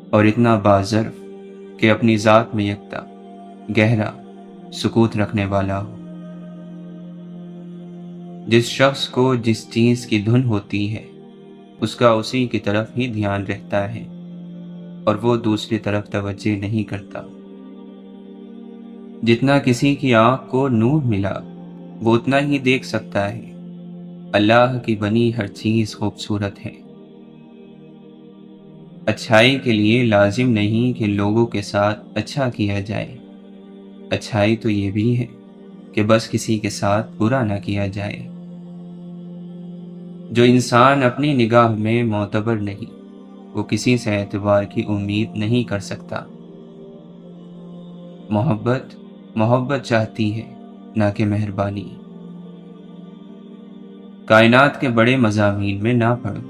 اور اتنا باظرف کہ اپنی ذات میں یکتا گہرا سکوت رکھنے والا ہو۔ جس شخص کو جس چیز کی دھن ہوتی ہے اس کا اسی کی طرف ہی دھیان رہتا ہے اور وہ دوسری طرف توجہ نہیں کرتا۔ جتنا کسی کی آنکھ کو نور ملا وہ اتنا ہی دیکھ سکتا ہے۔ اللہ کی بنی ہر چیز خوبصورت ہے۔ اچھائی کے لیے لازم نہیں کہ لوگوں کے ساتھ اچھا کیا جائے، اچھائی تو یہ بھی ہے کہ بس کسی کے ساتھ برا نہ کیا جائے۔ جو انسان اپنی نگاہ میں معتبر نہیں وہ کسی سے اعتبار کی امید نہیں کر سکتا۔ محبت چاہتی ہے نہ کہ مہربانی۔ کائنات کے بڑے مضامین میں نہ پڑھو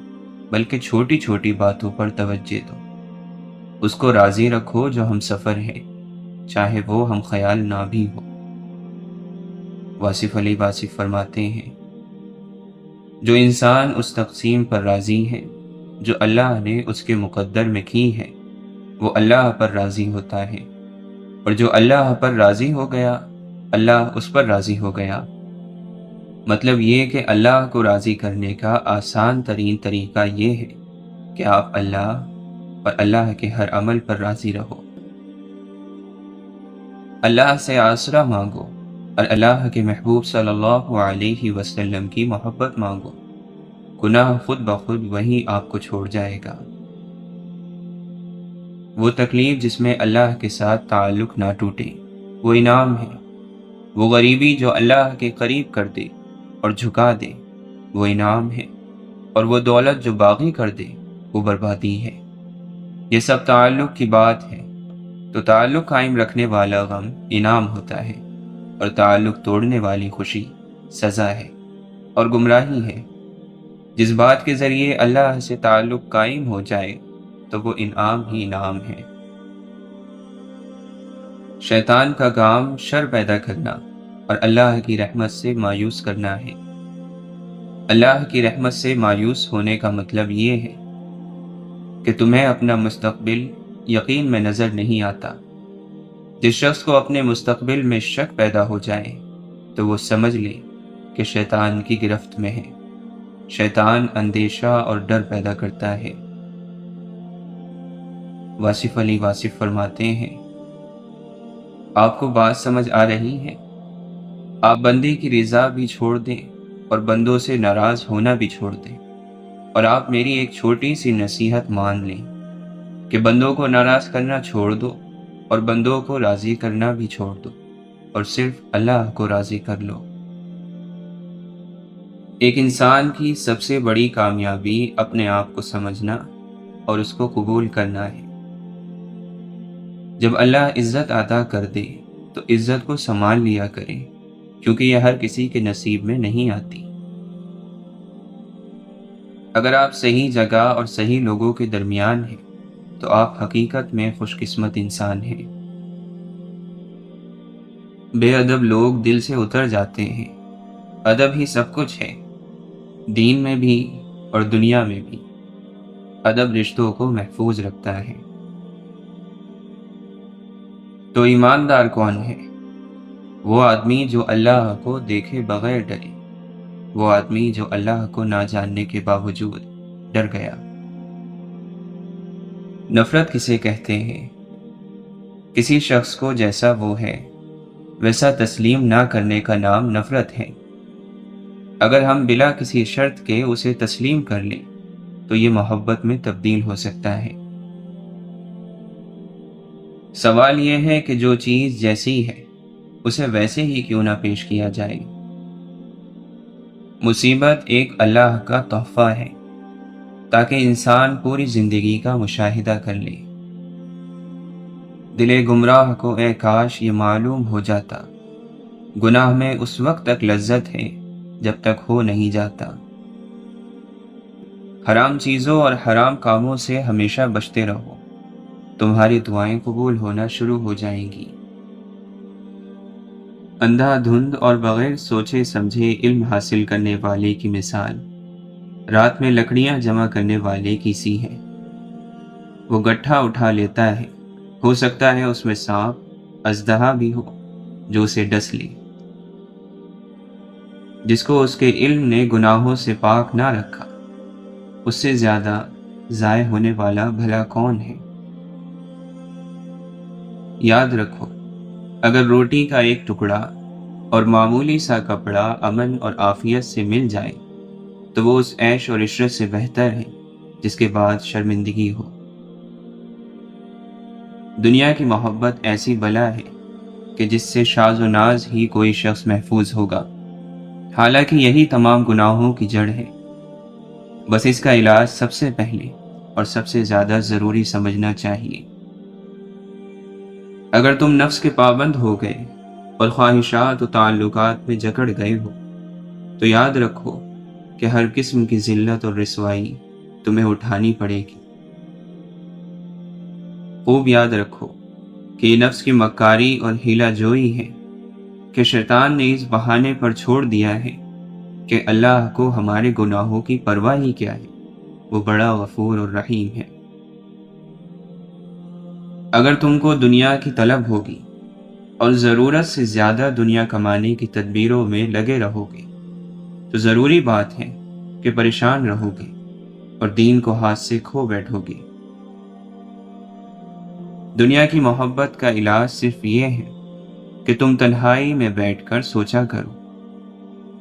بلکہ چھوٹی چھوٹی باتوں پر توجہ دو۔ اس کو راضی رکھو جو ہم سفر ہے چاہے وہ ہم خیال نہ بھی ہو۔ واصف علی واصف فرماتے ہیں، جو انسان اس تقسیم پر راضی ہے جو اللہ نے اس کے مقدر میں کی ہے وہ اللہ پر راضی ہوتا ہے، اور جو اللہ پر راضی ہو گیا اللہ اس پر راضی ہو گیا۔ مطلب یہ کہ اللہ کو راضی کرنے کا آسان ترین طریقہ یہ ہے کہ آپ اللہ اور اللہ کے ہر عمل پر راضی رہو۔ اللہ سے آسرا مانگو اور اللہ کے محبوب صلی اللہ علیہ وسلم کی محبت مانگو، گناہ خود بخود وہی آپ کو چھوڑ جائے گا۔ وہ تکلیف جس میں اللہ کے ساتھ تعلق نہ ٹوٹے وہ انعام ہے، وہ غریبی جو اللہ کے قریب کر دے اور جھکا دے وہ انعام ہے، اور وہ دولت جو باغی کر دے وہ بربادی ہے۔ یہ سب تعلق کی بات ہے، تو تعلق قائم رکھنے والا غم انعام ہوتا ہے اور تعلق توڑنے والی خوشی سزا ہے اور گمراہی ہے۔ جس بات کے ذریعے اللہ سے تعلق قائم ہو جائے تو وہ انعام ہی انعام ہے۔ شیطان کا کام شر پیدا کرنا اور اللہ کی رحمت سے مایوس کرنا ہے۔ اللہ کی رحمت سے مایوس ہونے کا مطلب یہ ہے کہ تمہیں اپنا مستقبل یقین میں نظر نہیں آتا۔ جس شخص کو اپنے مستقبل میں شک پیدا ہو جائے تو وہ سمجھ لے کہ شیطان کی گرفت میں ہے۔ شیطان اندیشہ اور ڈر پیدا کرتا ہے۔ واصف علی واصف فرماتے ہیں، آپ کو بات سمجھ آ رہی ہے؟ آپ بندے کی رضا بھی چھوڑ دیں اور بندوں سے ناراض ہونا بھی چھوڑ دیں، اور آپ میری ایک چھوٹی سی نصیحت مان لیں کہ بندوں کو ناراض کرنا چھوڑ دو اور بندوں کو راضی کرنا بھی چھوڑ دو اور صرف اللہ کو راضی کر لو۔ ایک انسان کی سب سے بڑی کامیابی اپنے آپ کو سمجھنا اور اس کو قبول کرنا ہے۔ جب اللہ عزت عطا کر دے تو عزت کو سنبھال لیا کریں، کیونکہ یہ ہر کسی کے نصیب میں نہیں آتی۔ اگر آپ صحیح جگہ اور صحیح لوگوں کے درمیان ہیں تو آپ حقیقت میں خوش قسمت انسان ہیں۔ بے ادب لوگ دل سے اتر جاتے ہیں۔ ادب ہی سب کچھ ہے، دین میں بھی اور دنیا میں بھی۔ ادب رشتوں کو محفوظ رکھتا ہے۔ تو ایماندار کون ہے؟ وہ آدمی جو اللہ کو دیکھے بغیر ڈرے، وہ آدمی جو اللہ کو نہ جاننے کے باوجود ڈر گیا۔ نفرت کسے کہتے ہیں؟ کسی شخص کو جیسا وہ ہے ویسا تسلیم نہ کرنے کا نام نفرت ہے۔ اگر ہم بلا کسی شرط کے اسے تسلیم کر لیں تو یہ محبت میں تبدیل ہو سکتا ہے۔ سوال یہ ہے کہ جو چیز جیسی ہے اسے ویسے ہی کیوں نہ پیش کیا جائے۔ مصیبت ایک اللہ کا تحفہ ہے تاکہ انسان پوری زندگی کا مشاہدہ کر لے۔ دل گمراہ کو اے کاش یہ معلوم ہو جاتا، گناہ میں اس وقت تک لذت ہے جب تک ہو نہیں جاتا۔ حرام چیزوں اور حرام کاموں سے ہمیشہ بچتے رہو، تمہاری دعائیں قبول ہونا شروع ہو جائیں گی۔ اندھا دھند اور بغیر سوچے سمجھے علم حاصل کرنے والے کی مثال رات میں لکڑیاں جمع کرنے والے کی سی ہے۔ وہ گٹھا اٹھا لیتا ہے، ہو سکتا ہے اس میں سانپ اژدہا بھی ہو جو اسے ڈس لے۔ جس کو اس کے علم نے گناہوں سے پاک نہ رکھا، اس سے زیادہ ضائع ہونے والا بھلا کون ہے؟ یاد رکھو، اگر روٹی کا ایک ٹکڑا اور معمولی سا کپڑا امن اور عافیت سے مل جائے تو وہ اس عیش اور عشرت سے بہتر ہے جس کے بعد شرمندگی ہو۔ دنیا کی محبت ایسی بلا ہے کہ جس سے شاذ و ناز ہی کوئی شخص محفوظ ہوگا، حالانکہ یہی تمام گناہوں کی جڑ ہے۔ بس اس کا علاج سب سے پہلے اور سب سے زیادہ ضروری سمجھنا چاہیے۔ اگر تم نفس کے پابند ہو گئے اور خواہشات و تعلقات میں جکڑ گئے ہو تو یاد رکھو کہ ہر قسم کی ذلت اور رسوائی تمہیں اٹھانی پڑے گی۔ خوب یاد رکھو کہ یہ نفس کی مکاری اور ہیلا جوئی ہے کہ شیطان نے اس بہانے پر چھوڑ دیا ہے کہ اللہ کو ہمارے گناہوں کی پرواہ ہی کیا ہے، وہ بڑا غفور اور رحیم ہے۔ اگر تم کو دنیا کی طلب ہوگی اور ضرورت سے زیادہ دنیا کمانے کی تدبیروں میں لگے رہو گے تو ضروری بات ہے کہ پریشان رہو گے اور دین کو ہاتھ سے کھو بیٹھو گے۔ دنیا کی محبت کا علاج صرف یہ ہے کہ تم تنہائی میں بیٹھ کر سوچا کرو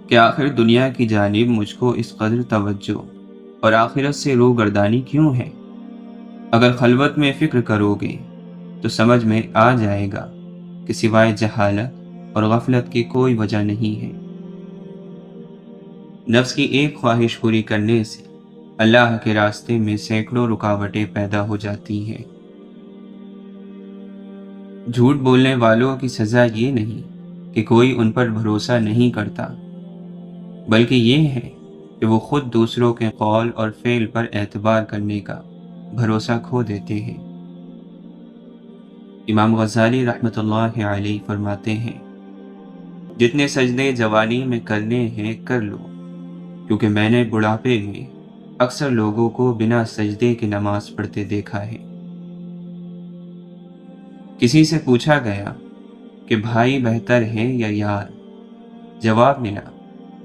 کہ آخر دنیا کی جانب مجھ کو اس قدر توجہ اور آخرت سے روگردانی کیوں ہے۔ اگر خلوت میں فکر کرو گے تو سمجھ میں آ جائے گا کہ سوائے جہالت اور غفلت کی کوئی وجہ نہیں ہے۔ نفس کی ایک خواہش پوری کرنے سے اللہ کے راستے میں سینکڑوں رکاوٹیں پیدا ہو جاتی ہیں۔ جھوٹ بولنے والوں کی سزا یہ نہیں کہ کوئی ان پر بھروسہ نہیں کرتا، بلکہ یہ ہے کہ وہ خود دوسروں کے قول اور فعل پر اعتبار کرنے کا بھروسہ کھو دیتے ہیں۔ امام غزالی رحمۃ اللہ علیہ فرماتے ہیں، جتنے سجدے جوانی میں کرنے ہیں کر لو، کیونکہ میں نے بڑھاپے میں اکثر لوگوں کو بنا سجدے کی نماز پڑھتے دیکھا ہے۔ کسی سے پوچھا گیا کہ بھائی بہتر ہے یا یار؟ جواب ملا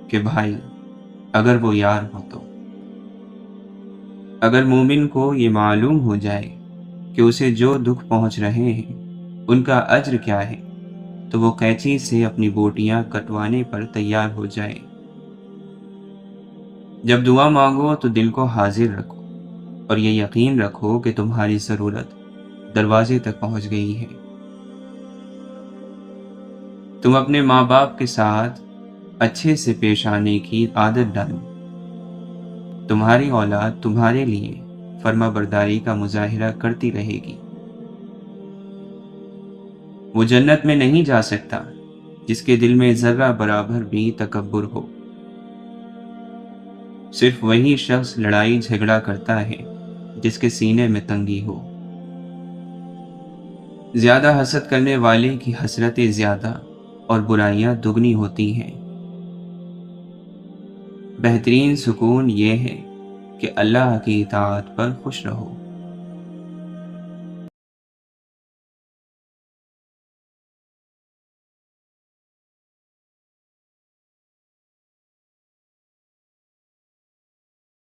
کہ بھائی اگر وہ یار ہو تو۔ اگر مومن کو یہ معلوم ہو جائے کہ اسے جو دکھ پہنچ رہے ہیں ان کا اجر کیا ہے تو وہ قینچی سے اپنی بوٹیاں کٹوانے پر تیار ہو جائے۔ جب دعا مانگو تو دل کو حاضر رکھو اور یہ یقین رکھو کہ تمہاری ضرورت دروازے تک پہنچ گئی ہے۔ تم اپنے ماں باپ کے ساتھ اچھے سے پیش آنے کی عادت ڈالو، تمہاری اولاد تمہارے لیے فرما برداری کا مظاہرہ کرتی رہے گی۔ وہ جنت میں نہیں جا سکتا جس کے دل میں ذرہ برابر بھی تکبر ہو۔ صرف وہی شخص لڑائی جھگڑا کرتا ہے جس کے سینے میں تنگی ہو۔ زیادہ حسد کرنے والے کی حسرتیں زیادہ اور برائیاں دگنی ہوتی ہیں۔ بہترین سکون یہ ہے کہ اللہ کی اطاعت پر خوش رہو۔